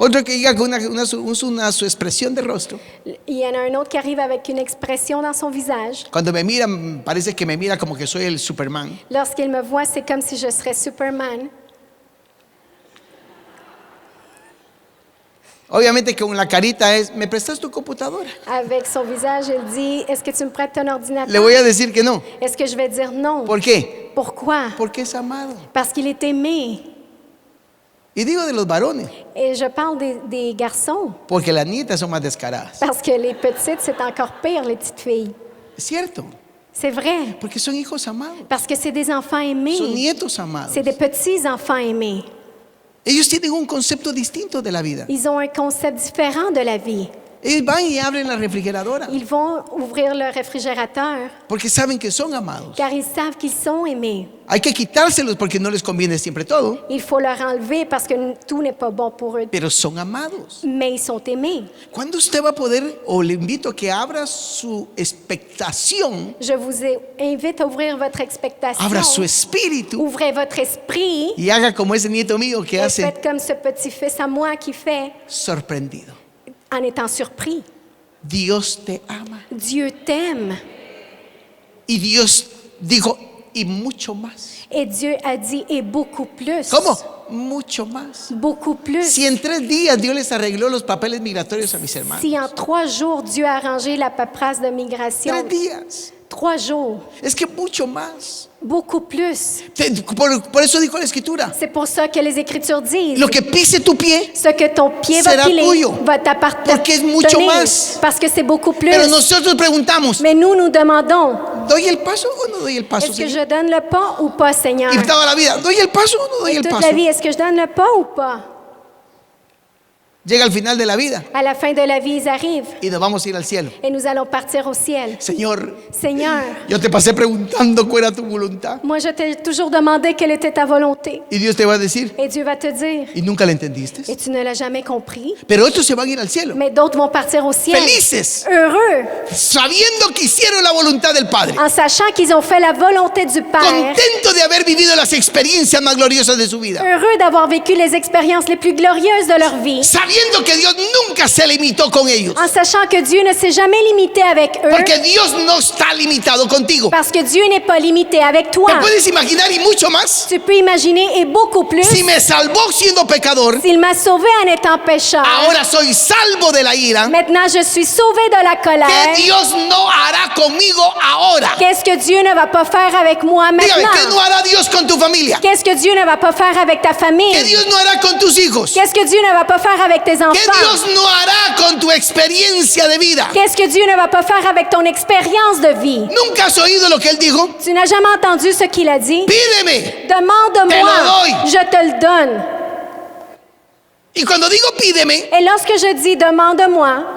Otro que llega con su expresión de rostro. Il y en a un autre qui arrive avec une expression dans son visage. Cuando me mira, parece que me mira como que soy el Superman. Lorsqu'il me voit, c'est comme si je serais Superman. Obviamente con la carita es, ¿me prestas tu computadora? Avec son visage, il dit, est-ce que tu me prêtes ton ordinateur? Le voy a decir que no. Est-ce que je vais dire non? ¿Por qué? Pourquoi? Porque es amado. Parce qu'il est aimé. Y digo de los varones, Et je parle des garçons. porque las nietas son más descaradas. Parce que les petites, c'est encore pire, les petites filles. Es cierto, C'est vrai. porque son hijos amados. Parce que c'est des enfants Son aimés. nietos amados. C'est des petits enfants aimés. Ellos tienen un concepto distinto de la vida. Ils ont un concept différent de la vie. Ellos van y abren la refrigeradora Ils vont ouvrir le réfrigérateur porque saben que son amados. car ils savent qu'ils sont aimés. Hay que quitárselos porque no les conviene siempre todo, Il faut leur enlever parce que tout n'est pas bon pour eux. pero son amados. Mais ils sont aimés. ¿Cuándo usted va a poder, o le invito a que abra su expectación, Je vous invite à ouvrir votre expectation. abra su espíritu Ouvrez votre esprit y haga como ese nieto mío que et hace faites comme ce petit-fils à moi qui fait sorprendido? en étant surpris. Dios te ama. Dieu t'aime. Y Dios dijo, y mucho más. Et Dieu a dit, et beaucoup plus. ¿Cómo? Mucho más. Beaucoup plus. Si en 3 días Dios les arregló los papeles migratorios a mis hermanos. Si en 3 jours, Dieu a arrangé la paperasse de migration, 3 días. 3 jours, Es que mucho más. beaucoup plus. Por eso dijo la escritura, C'est pour ça que les Écritures disent, lo que pise tu pie, ce que ton pied va será piler tuyo, va t'appartenir. porque es mucho más. Parce que c'est beaucoup plus. pero nosotros preguntamos, Mais nous demandons, ¿doy el paso o no doy el paso, est-ce que Señor? je donne le pas ou pas, Seigneur? Y toda la vida, ¿doy el paso o no doy Et el toute paso? la vie, est-ce que je donne le pas ou pas? Llega al final de la vida À la fin de la vie, ils arrivent y nos vamos a ir al cielo. et nous allons partir au ciel. Señor, Seigneur, yo te pasé preguntando cuál era tu voluntad. moi je t'ai toujours demandé quelle était ta volonté. Y Dios te va a decir, Et Dieu va te dire, y nunca la entendiste. et tu ne l'as jamais compris. Pero otros se van a ir al cielo, Mais d'autres vont partir au ciel. felices, Heureux, sabiendo que hicieron la voluntad del Padre. en sachant qu'ils ont fait la volonté du Père. Contento de haber vivido las experiencias más gloriosas de su vida. Heureux d'avoir vécu les expériences les plus glorieuses de leur vie. Sabiendo que Dios nunca se limitó con ellos. En sachant que Dieu ne s'est jamais limité avec eux. Porque Dios no está limitado contigo. Parce que Dieu n'est pas limité avec toi. ¿Te puedes imaginar y mucho más? Tu peux imaginer et beaucoup plus. Si me salvó siendo pecador, S'il m'a sauvé en étant pécheur. ahora soy salvo de la ira. Maintenant, je suis sauvé de la colère. ¿Qué Dios no hará conmigo ahora? Qu'est-ce que Dieu ne va pas faire avec moi Dígame, ¿qué maintenant? no hará Dios con tu familia? Qu'est-ce que Dieu ne va pas faire avec ta ¿Qué famille? Dios no hará con tus hijos? Qu'est-ce que Dieu ne va pas faire avec tes ¿Qué enfants? Dios no hará con tu experiencia de vida? Qu'est-ce que Dieu ne va pas faire avec ton expérience de vie? ¿Nunca has oído lo que Él dijo? Tu n'as jamais entendu ce qu'il a dit? Pídeme. Te lo doy. Demande-moi, je te le donne. Y cuando digo pídeme, Et lorsque je dis demande-moi,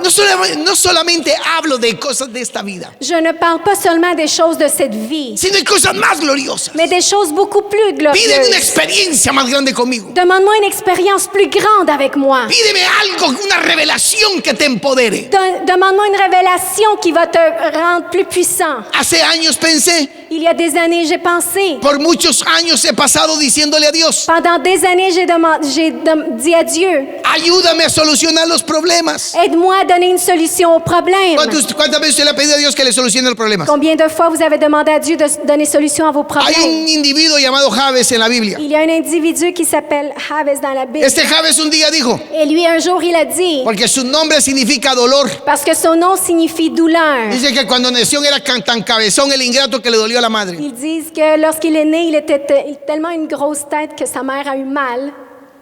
no solamente hablo de cosas de esta vida, je ne parle pas seulement des choses de cette vie, sino de cosas más gloriosas. mais des choses beaucoup plus Pídeme una glorieuses. experiencia más grande conmigo. Demande-moi une expérience plus grande avec moi. Pídeme algo, una revelación que te empodere. Demande-moi une révélation qui va te rendre plus puissant. Hace años pensé, Il y a des années, j'ai pensé. por muchos años he pasado diciéndole a Dios, Pendant des années, j'ai dit à Dieu, ayúdame a solucionar los problemas. aide-moi à donner une solution aux problèmes. ¿Cuántas veces usted le ha pedido a Dios que le solucione los problemas? Combien de fois vous avez demandé à Dieu de donner solution à vos Hay problèmes? un individuo llamado Jabes en la Biblia. Il y a un individu qui s'appelle Jabes dans la Bible. Este Jabes un día dijo, Et lui, un jour, il a dit, porque su nombre significa dolor, parce que son nom signifie douleur. dice que cuando nació era tan cabezón el ingrato que le dolió a la madre. Ils disent que lorsqu'il est né, il était tellement une grosse tête que sa mère a eu mal.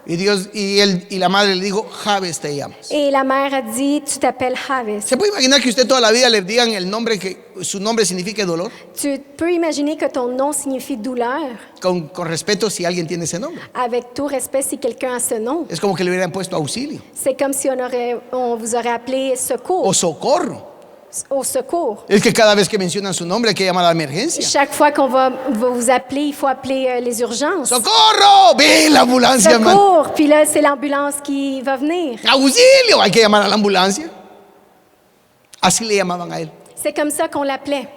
Y la madre le dijo, Jabes te llamas. Et la mère a dit, tu t'appelles Jabes. ¿Se puede imaginar que usted toda la vida le digan el nombre, que su nombre signifique dolor? Tu peux imaginer que ton nom signifie douleur, Con respeto si alguien tiene ese nombre. avec tout respect si quelqu'un a ce nom. Es como que le hubieran puesto auxilio C'est comme si on vous aurait appelé secours, o socorro. au secours. Es que cada vez que mencionan su nombre hay que llamar a la emergencia. Chaque fois qu'on va vous appeler, il faut appeler les urgences. ¡Socorro! ¡Ve la ambulancia, hermano! Secours! Puis là, c'est l'ambulance qui va venir. ¡Auxilio! Hay que llamar a la ambulancia. Así le llamaban a él. C'est comme ça qu'on l'appelait.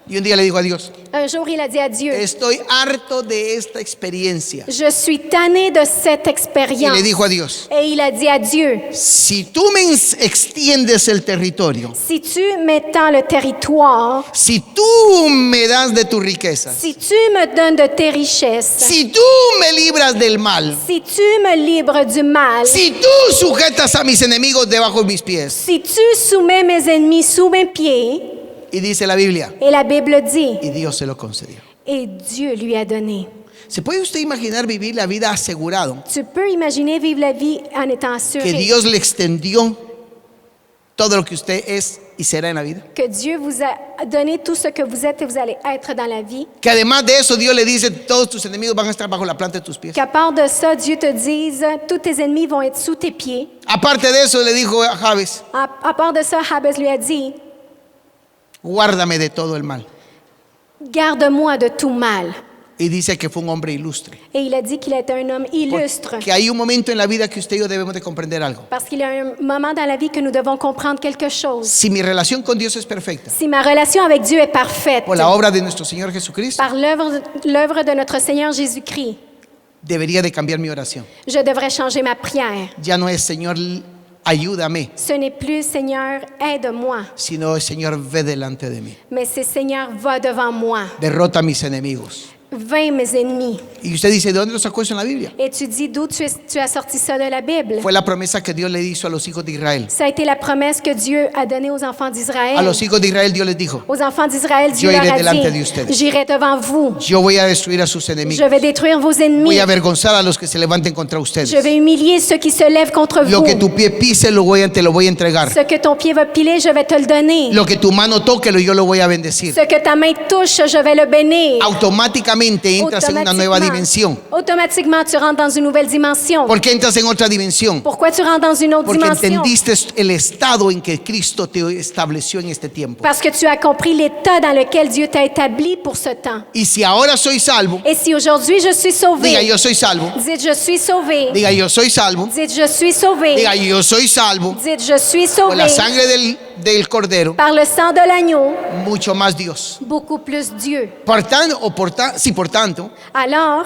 Y un día le dijo a Dios, Un jour, il a dit à Dieu, estoy harto de esta experiencia. je suis tanné de cette Y expérience. le dijo a Dios, Et il a dit à Dieu, si tú me extiendes el territorio, si tu m'étends le territoire, si tú me das de tus riquezas, si tu me donnes de tes richesses, si tú me libras del mal, si tu me libres du mal, si tú sujetas a mis enemigos debajo de mis pies. si tu soumets mes ennemis sous mes pieds, Y dice la Biblia, et la Bible dit, y Dios se lo concedió. et Dieu lui a donné. ¿Se puede usted imaginar vivir la vida asegurado? Tu peux imaginer vivre la vie en étant Que assuré Dios le extendió todo lo que usted es y será en la vida. que Dieu vous a donné tout ce que vous êtes et vous allez être dans la vie. Que además de eso Dios le dice, todos tus enemigos van a estar bajo la planta de tus pies. Qu'à part de ça, Dieu te dise, tous tes ennemis vont être sous tes pieds. Aparte de eso le dijo a Jabes, À part de ça, Jabes lui a dit, guárdame de todo el mal. garde-moi de tout mal. Y dice que fue un hombre ilustre. Et il a dit qu'il était un homme illustre. Que hay un momento en la vida que usted y yo debemos de comprender algo. Parce qu'il y a un moment dans la vie que nous devons comprendre quelque chose. Si mi relación con Dios es perfecta, Si ma relation avec Dieu est parfaite, por la obra de nuestro Señor Jesucristo, par l'œuvre de notre Seigneur Jésus-Christ, debería de cambiar mi oración. je devrais changer ma prière. Ya no es Señor, ayúdame, Ce n'est plus Seigneur, aide-moi, sino Señor, ve delante de mí. mais c'est Seigneur, va devant moi, Derrota a mis enemigos. vainc mes ennemis. Y usted dice, ¿de dónde lo sacó eso en la Biblia? Et tu dis d'où tu as sorti ça de la Bible. Fue la promesa que Dios le hizo a los hijos de Israel. Ça a été la promesse que Dieu a donnée aux enfants A d'Israël. los hijos de Israel Dios les dijo, Aux enfants d'Israël, Dieu Yo leur iré a delante de dit, ustedes. j'irai devant vous. yo voy a destruir a sus Je enemigos. vais détruire vos Voy ennemis. a avergonzar a los que se levanten contra ustedes. Je vais humilier ceux qui se lèvent contre Lo vous. que tu pie pise, te lo voy a entregar. Ce que ton pied va piler, je vais te le donner. Lo que tu mano toque, yo lo voy a bendecir. Ce que ta main touche, je vais le bénir. Automáticamente entras en una nueva dimensión. Automatiquement, tu rentres dans une nouvelle dimension. ¿Por qué entras en otra dimensión? Pourquoi tu rentres dans une autre Porque dimension? entendiste el estado en que Cristo te estableció en este tiempo. Parce que tu as compris l'état dans lequel Dieu t'a établi pour ce temps. Y si ahora soy salvo, Et si aujourd'hui je suis sauvé, diga yo soy salvo. dites je suis sauvé. Diga yo soy salvo. Dites je suis sauvé. Diga yo soy salvo. Dites je suis Por sauvé. la sangre del Cordero, Par le sang de l'agneau, mucho más Dios. beaucoup plus Dieu. Por tanto, Alors,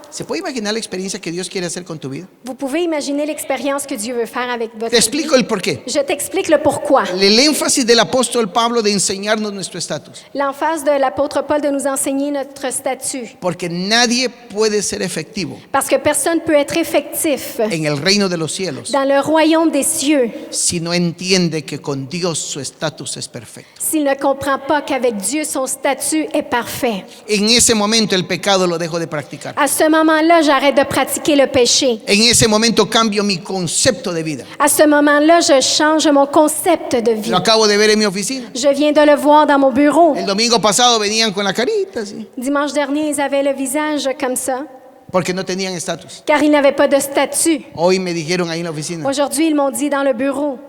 ¿se puede imaginar la experiencia que Dios quiere hacer con tu vida? vous pouvez imaginer l'expérience que Dieu veut faire avec votre Te explico vie. el por qué. Je t'explique le pourquoi. El énfasis del apóstol Pablo de enseñarnos nuestro estatus. L'emphase de l'apôtre Paul de nous enseigner notre statut. Porque nadie puede ser efectivo Parce que personne ne peut être effectif en el reino de los cielos dans le royaume des cieux si no entiende que con Dios su estatus es perfecto. s'il ne comprend pas qu'avec Dieu, son statut est parfait. En ese momento el pecado lo dejo de practicar. À ce moment-là, j'arrête de pratiquer le péché. En ese momento cambio mi concepto de vida. À ce moment-là, je change mon concept de vie. Lo acabo de ver en mi oficina. Je viens de le voir dans mon bureau. El domingo pasado venían con la carita así. Dimanche dernier, ils avaient le visage comme ça. porque no tenían estatus. car ils n'avaient pas de statut. Hoy me dijeron ahí en la oficina, Aujourd'hui, ils m'ont dit dans le bureau,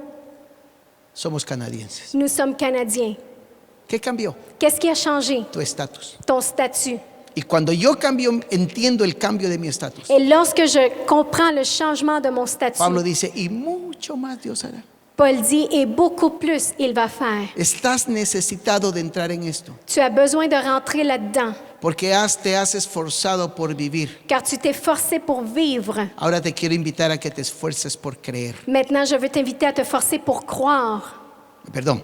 somos canadienses. nous sommes Canadiens. ¿Qué cambió? Qu'est-ce qui a changé? Tu estatus. Ton statut. Y cuando yo cambio, entiendo el cambio de mi estatus. Et lorsque je comprends le changement de mon statut, Pablo dice, y mucho más Dios hará. Paul dit, et beaucoup plus il va faire. Estás necesitado de entrar en esto, Tu as besoin de rentrer là-dedans, porque te has esforzado por vivir. car tu t'es forcé pour vivre. Ahora te quiero invitar a que te esfuerces por creer. Maintenant, je veux t'inviter à te forcer pour croire. Perdón.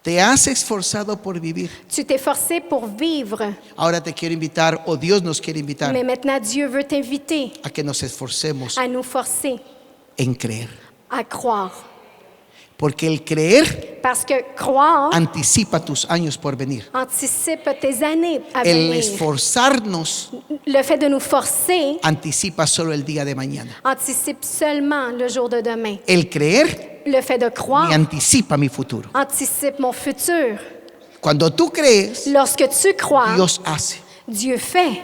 Te has esforzado por vivir. Tu t'es forcé pour vivre. Ahora te quiero invitar, o Dios nos quiere invitar, Mais maintenant, Dieu veut t'inviter a que nos esforcemos à nous forcer en creer. à croire. Porque el creer Parce que croire anticipa tus años por venir. anticipe tes années à El venir. esforzarnos Le fait de nous forcer anticipa solo el día de mañana. anticipe seulement le jour de demain. El creer Le fait de croire me anticipa mi futuro. anticipe mon futur. Cuando tú crees, Lorsque tu crois, Dios hace. Dieu fait.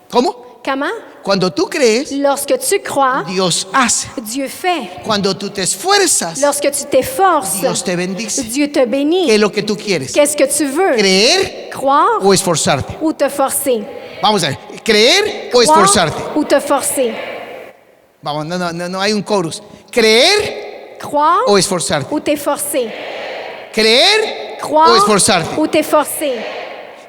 ¿Cómo? Comment? Cuando tú crees, Lorsque tu crois, Dios hace. Dieu fait. Cuando tú te esfuerzas, Lorsque tu t'efforces, Dios te bendice. Dieu te ¿Qué bénit. es lo que tú quieres? Qu'est-ce que tu veux? ¿Creer Croire o esforzarte? ou te forcer? Vamos a ver. ¿Creer o Croire esforzarte? ou te forcer? Vamos, no hay un chorus. ¿Creer Croire o esforzarte? ou t'efforcer? ¿Creer o Croire esforzarte? ou t'efforcer?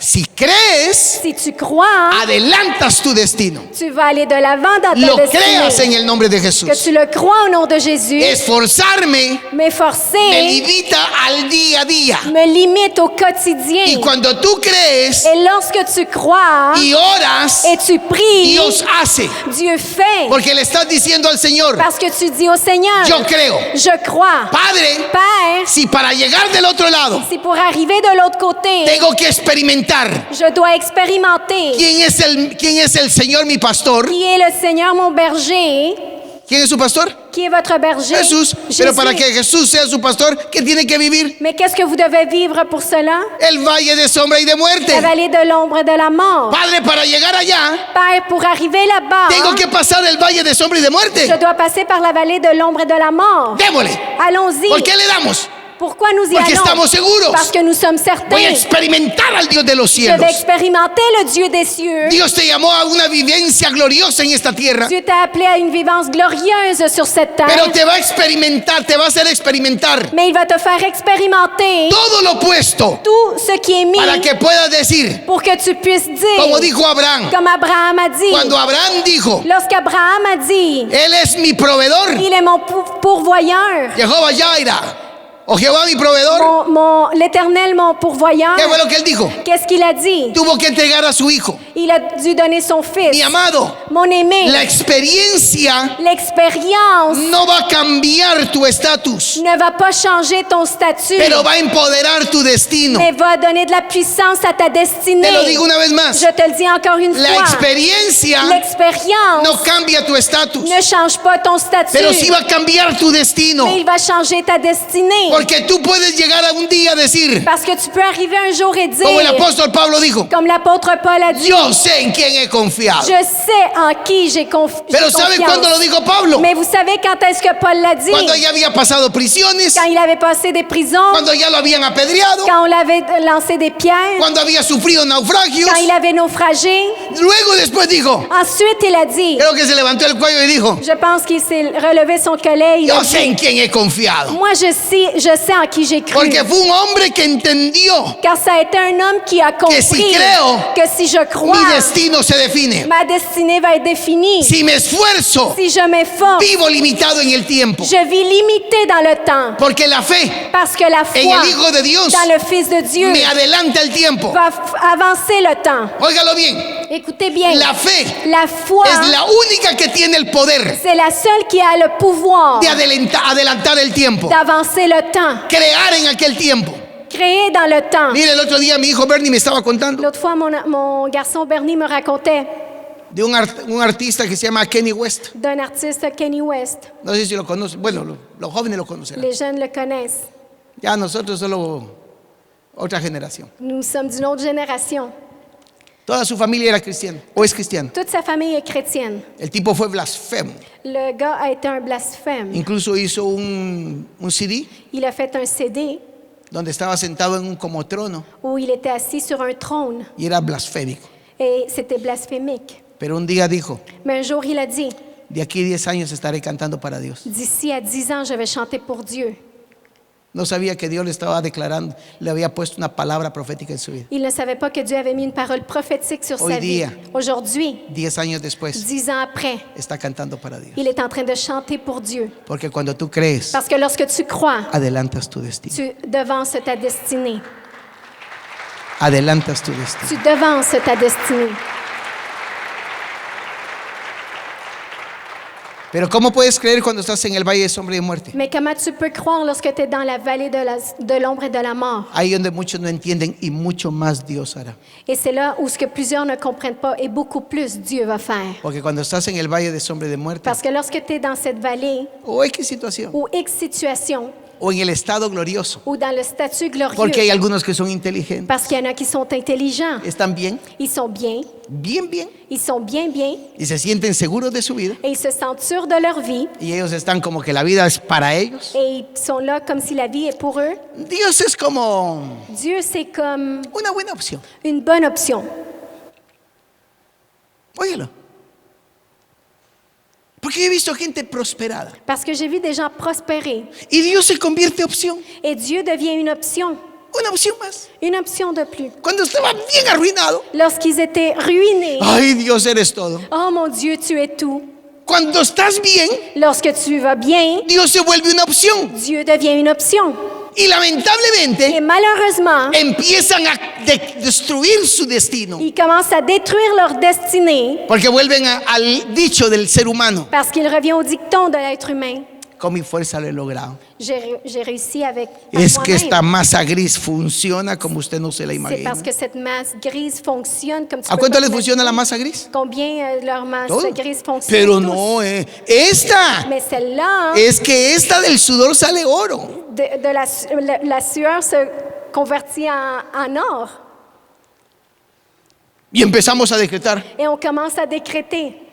Si crees, Si tu crois, adelantas tu destino. tu vas aller de l'avant dans ta Lo creas destinée. en el nombre de Que Jesús. tu le crois au nom de Jésus, Esforzarme me m'efforcer limita al día a día. me limite au Y quotidien. cuando tú crees Et lorsque tu crois y oras, et tu pries, Dios hace. Dieu fait. Porque le estás diciendo al Señor, Parce que tu dis au Seigneur, yo creo. je crois. Padre, Père, si para llegar del otro lado si pour arriver de l'autre côté, tengo que experimentar je dois expérimenter quién es el Señor mi pastor. qui est le Seigneur mon berger, ¿Quién es su pastor? qui est votre berger, Jesús. Pero para que Jesús sea su pastor, ¿qué tiene que vivir? Mais qu'est-ce que vous devez vivre pour cela? El valle de sombra y de muerte. La vallée de l'ombre de la mort. Padre, para llegar allá, Père, pour arriver là-bas, tengo que pasar el valle de sombra y de muerte. je dois passer par la vallée de l'ombre et de la mort. Démosle. Allons-y. ¿Por qué le damos? Pourquoi nous y Porque allons? estamos seguros. Parce que nous sommes Voy a certains. experimentar al Dios de los Je cielos. vais expérimenter le Dieu des cieux. Dios te llamó a una vivencia gloriosa en esta tierra, Dieu t'a appelé à une vivance glorieuse sur cette terre. pero te va a experimentar, te va a hacer experimentar Mais il va te faire expérimenter todo lo opuesto tout ce qui est mis para que puedas decir, pour que tu puisses dire, como dijo Abraham, comme Abraham a dit. cuando Abraham dijo, Lorsqu'Abraham a dit, Él es mi proveedor, il est mon pourvoyeur, Jehová Jaira, o Jehová mi proveedor, l'Éternel mon pourvoyeur, ¿qué fue lo que él dijo? qu'est-ce qu'il a dit? Tuvo que entregar a su hijo. Il a dû donner son fils, Mi amado, mon aimé. la experiencia L'expérience no va a cambiar tu estatus, ne va pas changer ton statut, pero va a empoderar tu destino. mais va donner de la puissance à ta destinée. Te lo digo una vez más, Je te le dis encore une la fois. experiencia L'expérience no cambia tu estatus, ne change pas ton statut, pero sí va a cambiar tu destino. mais il va changer ta destinée. Porque tú puedes llegar a un día a decir, Parce que tu peux arriver un jour et dire, como el apóstol Pablo dijo, comme l'apôtre Paul a dit, yo sé en quién he confiado. je sais en qui j'ai Pero ¿sabe confiance. cuándo lo dijo Pablo? Mais vous savez quand est-ce que Paul l'a dit? Cuando ya había pasado prisiones, Quand il avait passé des prisons, cuando ya lo habían apedreado, quand on l'avait lancé des pierres, cuando había sufrido naufragios. quand il avait naufragé. Luego después dijo, Ensuite, il a dit, creo que se levantó el cuello y dijo, je pense qu'il s'est relevé son collet. Il a yo sé en dit, quién he confiado. moi, je sais en qui j'ai cru. Porque fue un hombre que entendió Car ça a été un homme qui a compris si creo, que si je crois, mi destino se define. ma destinée va être définie. Si me esfuerzo, Si je m'efforce, vivo limitado en el tiempo. je vis limité dans le temps. Porque la fe Parce que la foi en el Hijo de Dios dans le Fils de Dieu me adelanta el tiempo. va avancer le temps. Óigalo bien, Écoutez bien, la fe la foi, es la única que tiene el poder c'est la seule qui a le pouvoir de adelantar el tiempo, d'avancer le temps, crear en aquel tiempo. créer dans le temps. Mire, el otro día mi hijo Bernie me estaba contando L'autre fois, mon garçon Bernie me racontait de un artista que se llama Kenny West. d'un artiste, Kenny West. No sé si lo conocen, bueno, los jóvenes lo conocerán. Les jeunes le connaissent. Ya nosotros solo otra generación. Nous sommes d'une autre génération. Toda su familia era cristiana o es cristiana. Toute sa famille est chrétienne. El tipo fue blasfemo. Le gars a été un blasphème. Incluso hizo un CD Il a fait un CD donde estaba sentado en un como trono où il était assis sur un trône y era blasfémico. et c'était blasphémique. Pero un día dijo, Mais un jour, il a dit, de aquí 10 años estaré cantando para Dios. d'ici à 10 ans, je vais chanter pour Dieu. No sabía que Dios le estaba declarando, le había puesto una palabra profética en su vida. Il ne savait pas que Dieu avait mis une parole prophétique sur Hoy sa vie. día. Aujourd'hui, 10 años después, 10 ans après, está cantando para Dios. il est en train de chanter pour Dieu. Porque cuando tú crees, Parce que lorsque tu crois, adelantas tu destino. tu devances ta destinée. Adelantas tu destino. Tu devances ta destinée. Pero ¿cómo puedes creer cuando estás en el valle de sombra y de muerte? Mais comment tu peux croire lorsque tu es dans la vallée de l'ombre et de la mort? Ahí donde muchos no entienden y mucho más Dios hará. Et c'est là où ce que plusieurs ne comprennent pas et beaucoup plus Dieu va faire. Porque cuando estás en el valle de sombra y de muerte, Parce que lorsque tu es dans cette vallée, o X situación, ou X situation, o en el estado glorioso, ou dans le statut porque hay glorieux, algunos que son inteligentes, parce qu'il y en a qui sont intelligents, están bien, ils sont bien, bien, y se sienten seguros de su vida, et ils se sentent sûrs de leur vie, y ellos están como que la vida es para ellos. et ils sont là comme si la vie est pour eux. Dios es como Dieu, c'est comme una buena opción. une bonne option. Óyelo. Porque he visto gente prosperada Parce que j'ai vu des gens prospérer, y Dios se convierte en opción, et Dieu devient une option más. de plus. Cuando estaba bien arruinado, Lorsqu'ils étaient ruinés, ay Dios eres todo. oh mon Dieu, tu es tout. Cuando estás bien, Lorsque tu vas bien, Dios se vuelve una opción. Dieu devient une option. Y Et lamentablemente malheureusement, empiezan a destruir su destino. ils commencent à détruire leur destinée Porque vuelven al dicho del ser humano. parce qu'il revient au dicton de l'être humain. Con mi fuerza lo he logrado. J'ai réussi avec par Es que esta moi-même. masa gris funciona como usted no se la C'est imagina. parce que cette masse grise fonctionne comme tu ¿A peux cuánto pas les imaginer. funciona la masa gris? Combien leur masse Todo. grise fonctionne? Pero tous. no, esta. Mais celle-là, Es que esta del sudor sale oro. de la sueur se convertit en or. Y empezamos a decretar. Et on commence à décréter.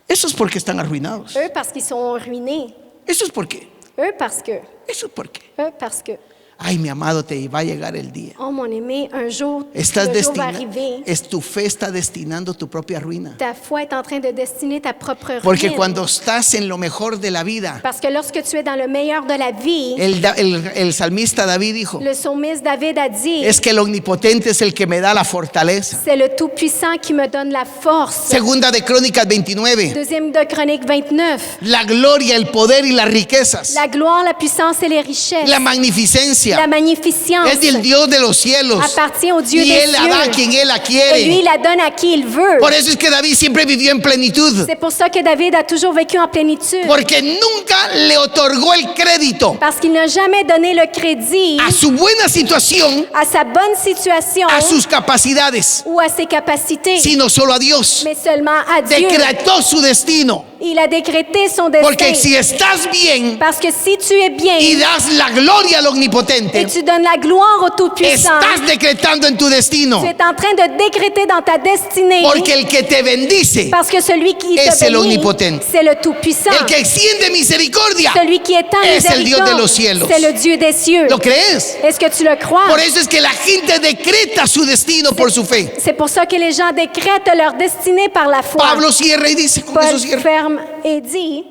Eso es porque están arruinados. Eux parce qu'ils sont ruinés. Eso es porque. Eux parce que. Eso es porque. Eux parce que. Ay, mi amado, te va a llegar el día. Oh mon aimé, un jour, Estás le jour va arriver. tu fe está destinando tu propia ruina. Ta foi est en train de destiner ta propre Porque ruine. cuando estás en lo mejor de la vida, Parce que lorsque tu es dans le meilleur de la vie, el salmista David dijo, le psalmiste David a dit, es que el omnipotente es el que me da la fortaleza. c'est le Tout-Puissant qui me donne la force. Segunda de Crónicas 29, Deuxième de Chronique 29. la gloria, el poder y las riquezas, La gloire, la puissance et les richesses. la magnificencia, La magnificence es del Dios de los cielos. appartient au Dieu Y des Él la da a cieux. quien Él la Et lui, quiere. il la donne à qui il veut. Por eso es que David siempre vivió en plenitud. C'est pour ça que David a toujours vécu en plénitude. Porque nunca le otorgó el crédito Parce qu'il n'a jamais donné le crédit a su buena situación, à sa bonne situation a sus capacidades, ou à ses capacités, sino solo a Dios. mais seulement à Dieu. Decretó su destino. Il a décrété son Porque destin. si estás bien Parce que si tu es bien y das la gloria al et omnipotente, tu donnes la gloire au Tout-Puissant, estás decretando en tu destino. tu es en train de décréter dans ta destinée. Porque el que te bendice, Parce que celui qui Es te el bénit, omnipotente. c'est le Tout-Puissant. el que extiende misericordia, Celui qui étend es el Dios de miséricorde, los cielos. c'est le Dieu des cieux. ¿Lo crees? Est-ce que tu le crois? Por eso es que la gente decreta su destino por su fe. C'est pour ça que les gens décrètent leur destinée par la foi. Pablo cierra y dice, con eso Paul cierra. ferme et dit,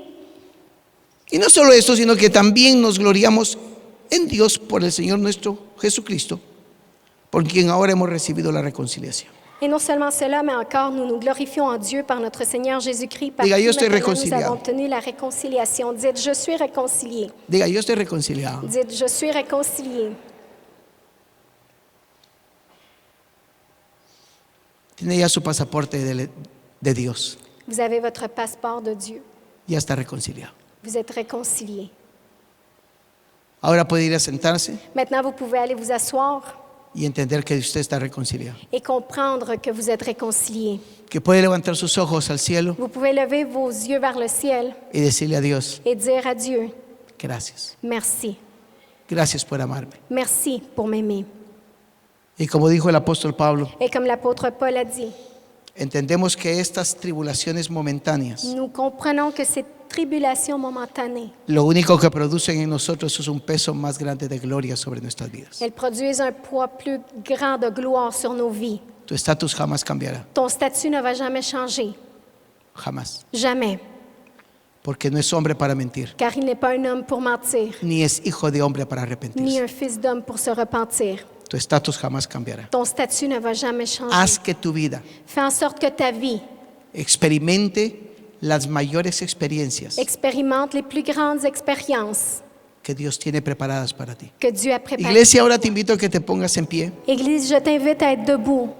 Y no solo esto, sino que también nos gloriamos en Dios por el Señor nuestro Jesucristo, por quien ahora hemos recibido la reconciliación. et non seulement cela, mais encore nous nous glorifions en Dieu par notre Seigneur Jésus-Christ, par Diga, qui yo estoy maintenant nous réconciliado. avons obtenu la réconciliation. Dites, je suis réconcilié. Diga, yo estoy reconciliado. Dites, je suis réconcilié. Tiene ya su pasaporte de Dios. Vous avez votre passeport de Dieu. Ya está reconciliado. Vous êtes réconcilié. Ahora puede ir a sentarse Maintenant, vous pouvez aller vous asseoir y entender que usted está reconciliado. et comprendre que vous êtes réconcilié. Que puede levantar sus ojos al cielo Vous pouvez lever vos yeux vers le ciel y decirle a Dios, et dire à Dieu, gracias. merci. Gracias por amarme. Merci pour m'aimer. Y como dijo el apóstol Pablo, Et comme l'apôtre Paul a dit, entendemos que estas tribulaciones momentáneas, nous comprenons que ces tribulations momentanées, lo único que producen en nosotros es un peso más grande de gloria sobre nuestras vidas. elles produisent un poids plus grand de gloire sur nos vies. Tu estatus jamás cambiará, Ton statut ne va jamais changer. jamás. Jamais. Porque no es hombre para mentir, Car il n'est pas un homme pour mentir, ni es hijo de hombre para ni arrepentirse. un fils d'homme pour se repentir. Tu estatus jamás cambiará. Ton statut ne va jamais changer. Haz que tu vida Fais en sorte que ta vie experimente las mayores experiencias expérimente les plus grandes expériences que Dios tiene preparadas para ti. que Dieu a préparées. Iglesia, ahora te invito a que te pongas en pie. Église, je t'invite à être debout.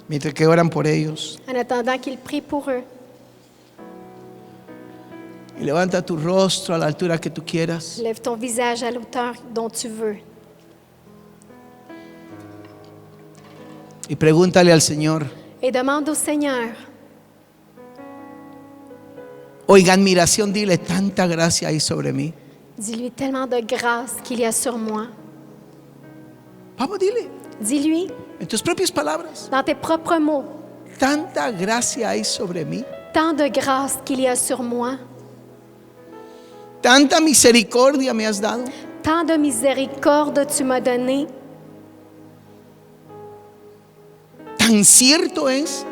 Mientras que oran por ellos, En attendant qu'ils prient pour eux. y levanta tu rostro a la altura que tú quieras. Lève ton visage à l'auteur dont tu veux. Y pregúntale al Señor, Et demande au Seigneur, oiga, admiración, dile, tanta gracia hay sobre mí. dis-lui tellement de grâce qu'il y a sur moi. Vamos, dile, Dis-lui, en tus propias palabras, dans tes propres mots, tanta gracia hay sobre mí. tant de grâce qu'il y a sur moi, Tanta misericordia me has dado. tant de miséricorde tu m'as donné. Tan cierto es.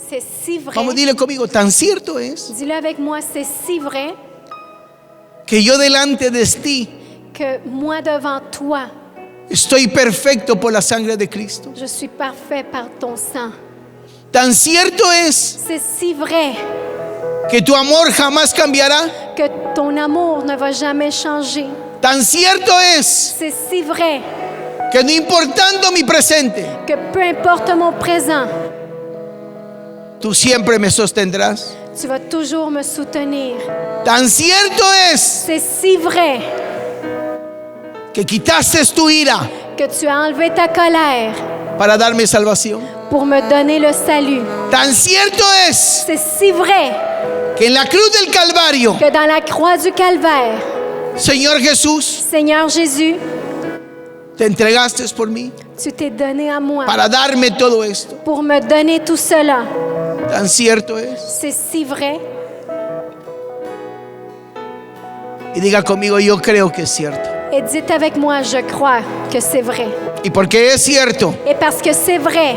C'est si vrai. Vamos, dile conmigo, tan cierto es Dis-le avec moi, c'est si vrai que yo delante de ti que moi devant toi, estoy perfecto por la sangre de Cristo. je suis parfait par ton sang. Tan cierto es C'est si vrai que tu amor jamás cambiará. que ton amour ne va jamais changer. Tan cierto es C'est si vrai que no importando mi presente, que peu importe mon présent, tú siempre me sostendrás. tu vas toujours me soutenir. Tan cierto es C'est si vrai que quitaste tu ira que tu as enlevé ta colère para darme salvación. pour me donner le salut. Tan cierto es C'est si vrai que en la cruz del Calvario, que dans la croix du Calvaire, Señor Jesús, Seigneur Jésus, te entregaste por mí tu t'es donné à moi para darme todo esto. pour me donner tout cela. Tan cierto es. C'est si vrai. Y diga conmigo, yo creo que es cierto. Et dites avec moi, je crois que c'est vrai. Y porque es cierto, Et parce que c'est vrai,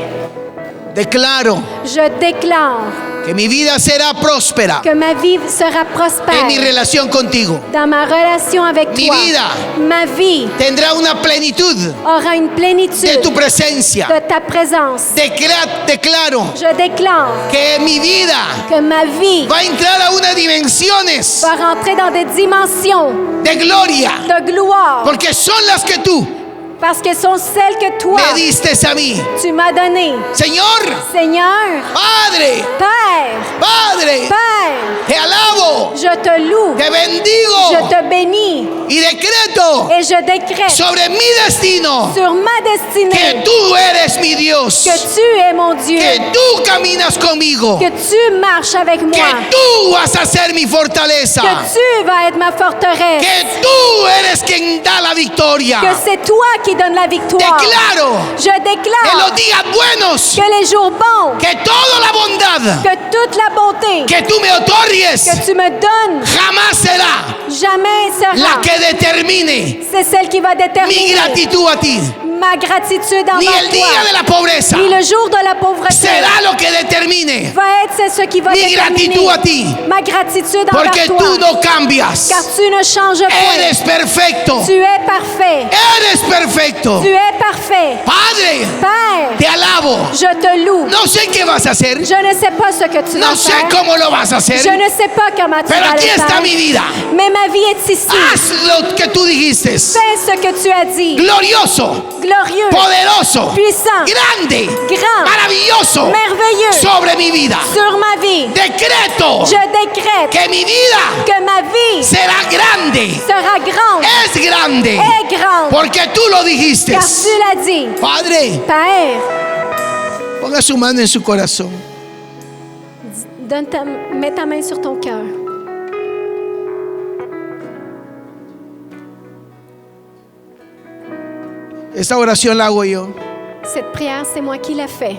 declaro je déclare que mi vida será próspera que ma vie sera en mi prospère relación contigo. dans ma relation avec Mi toi. vida Ma vie tendrá una plenitud aura une de plénitude tu presencia. de ta présence. Declaro Je déclare que mi vida que ma vie va a entrar a unas dimensiones va rentrer dans des dimensions de gloria, de gloire porque son las que tú parce que sont celles que toi, me diste a mí. tu m'as données. Señor, Seigneur, Padre, Père, Padre, Père, te alabo, je te loue, te je bendigo te bénis y decreto et je décrète sobre mi destino sur ma que destinée tú eres mi Dios, que tu es mon Dieu, que tú caminas conmigo, que tu marches avec moi, que tú vas a ser mi fortaleza, que tu vas être ma forteresse, que tú eres quien da la victoria. que c'est toi qui donnes la victoire. Declaro Je en déclare los días buenos que les jours bons, que toda la bondad que toute la bonté que tú me otorgues que tu me donnes jamás será jamais la sera. que determine C'est celle qui va mi déterminer gratitud a ti. ma gratitude Ni envers el día toi. de la pobreza Ni le jour de la pauvreté será lo que determine va être c'est ce qui va mi déterminer gratitud a ti. ma gratitude envers Porque toi. tú no cambias. Car tu ne changes pas. Eres perfecto. Tu es parfait. Eres perfecto. Tu es parfait. Padre, Père, te alabo. je te loue. No sé qué vas a hacer. Je ne sais pas ce que tu vas No sé faire. cómo lo vas a hacer. Je ne sais pas comment tu Pero vas le aquí está faire. mi vida. Mais ma vie est ici. Haz lo que tú dijiste. Fais ce que tu as dit. Glorioso, Glorieux, poderoso, puissant, grande, grand, maravilloso merveilleux sobre mi vida. sur ma vie. Decreto Je décrète que mi vida que ma vie será grande. sera grande. Es grande. Est grande. Porque tú lo dijiste. Car tu l'as dit. Padre, Père, ponga su mano en su corazón. mets ta main sur ton cœur. Esta oración la hago yo. Cette prière, c'est moi qui la fais.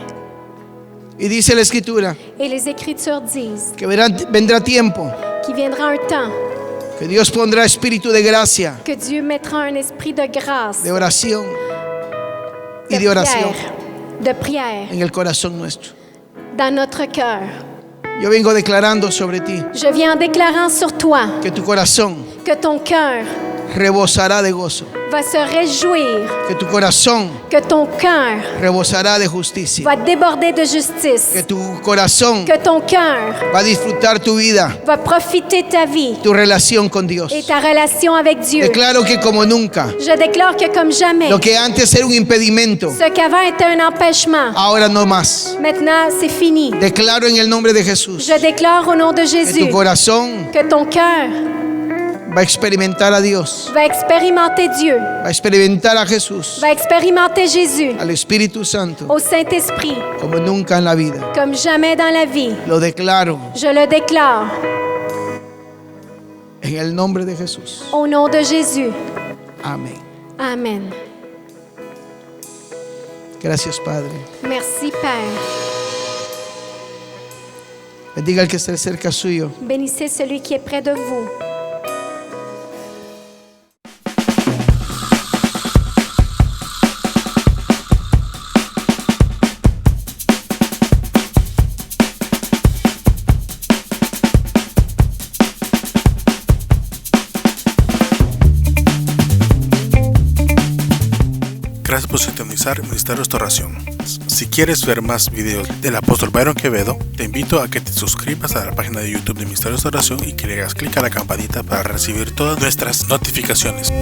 Y dice la Escritura Et les Écritures disent que vendrá tiempo qu'il viendra un temps que Dios pondrá espíritu de gracia, que Dieu mettra un esprit de grâce, de oración y de de oración prière en el corazón nuestro. dans notre cœur. Yo vengo declarando sobre ti Je viens en déclarant sur toi que tu corazón que ton cœur rebosará de gozo, va se réjouir, que tu corazón que ton cœur rebosará de justicia, va déborder de justice, que tu corazón que ton cœur va a disfrutar tu vida, va profiter ta vie tu relación con Dios. et ta relation avec Dieu. Declaro que como nunca, Je déclare que comme jamais, lo que antes era un impedimento, ce qu'avant était un empêchement, ahora no más. maintenant c'est fini. Declaro en el nombre de Jesús Je déclare au nom de que Jésus tu corazón que ton cœur va a experimentar a Dios, va expérimenter Dieu, va a experimentar a Jesús, va expérimenter Jésus, al Espíritu Santo, au Saint-Esprit, como nunca en la vida. comme jamais dans la vie. Lo declaro Je le déclare en el nombre de Jesús. au nom de Jésus. Amén. Amen. Gracias, Padre. Merci, Père. Bendiga al que esté cerca suyo. Bénissez celui qui est près de vous. Gracias por sintonizar Ministerio Restauración. Si quieres ver más videos del apóstol Byron Quevedo, te invito a que te suscribas a la página de YouTube de Ministerio Restauración y que le hagas clic a la campanita para recibir todas nuestras notificaciones.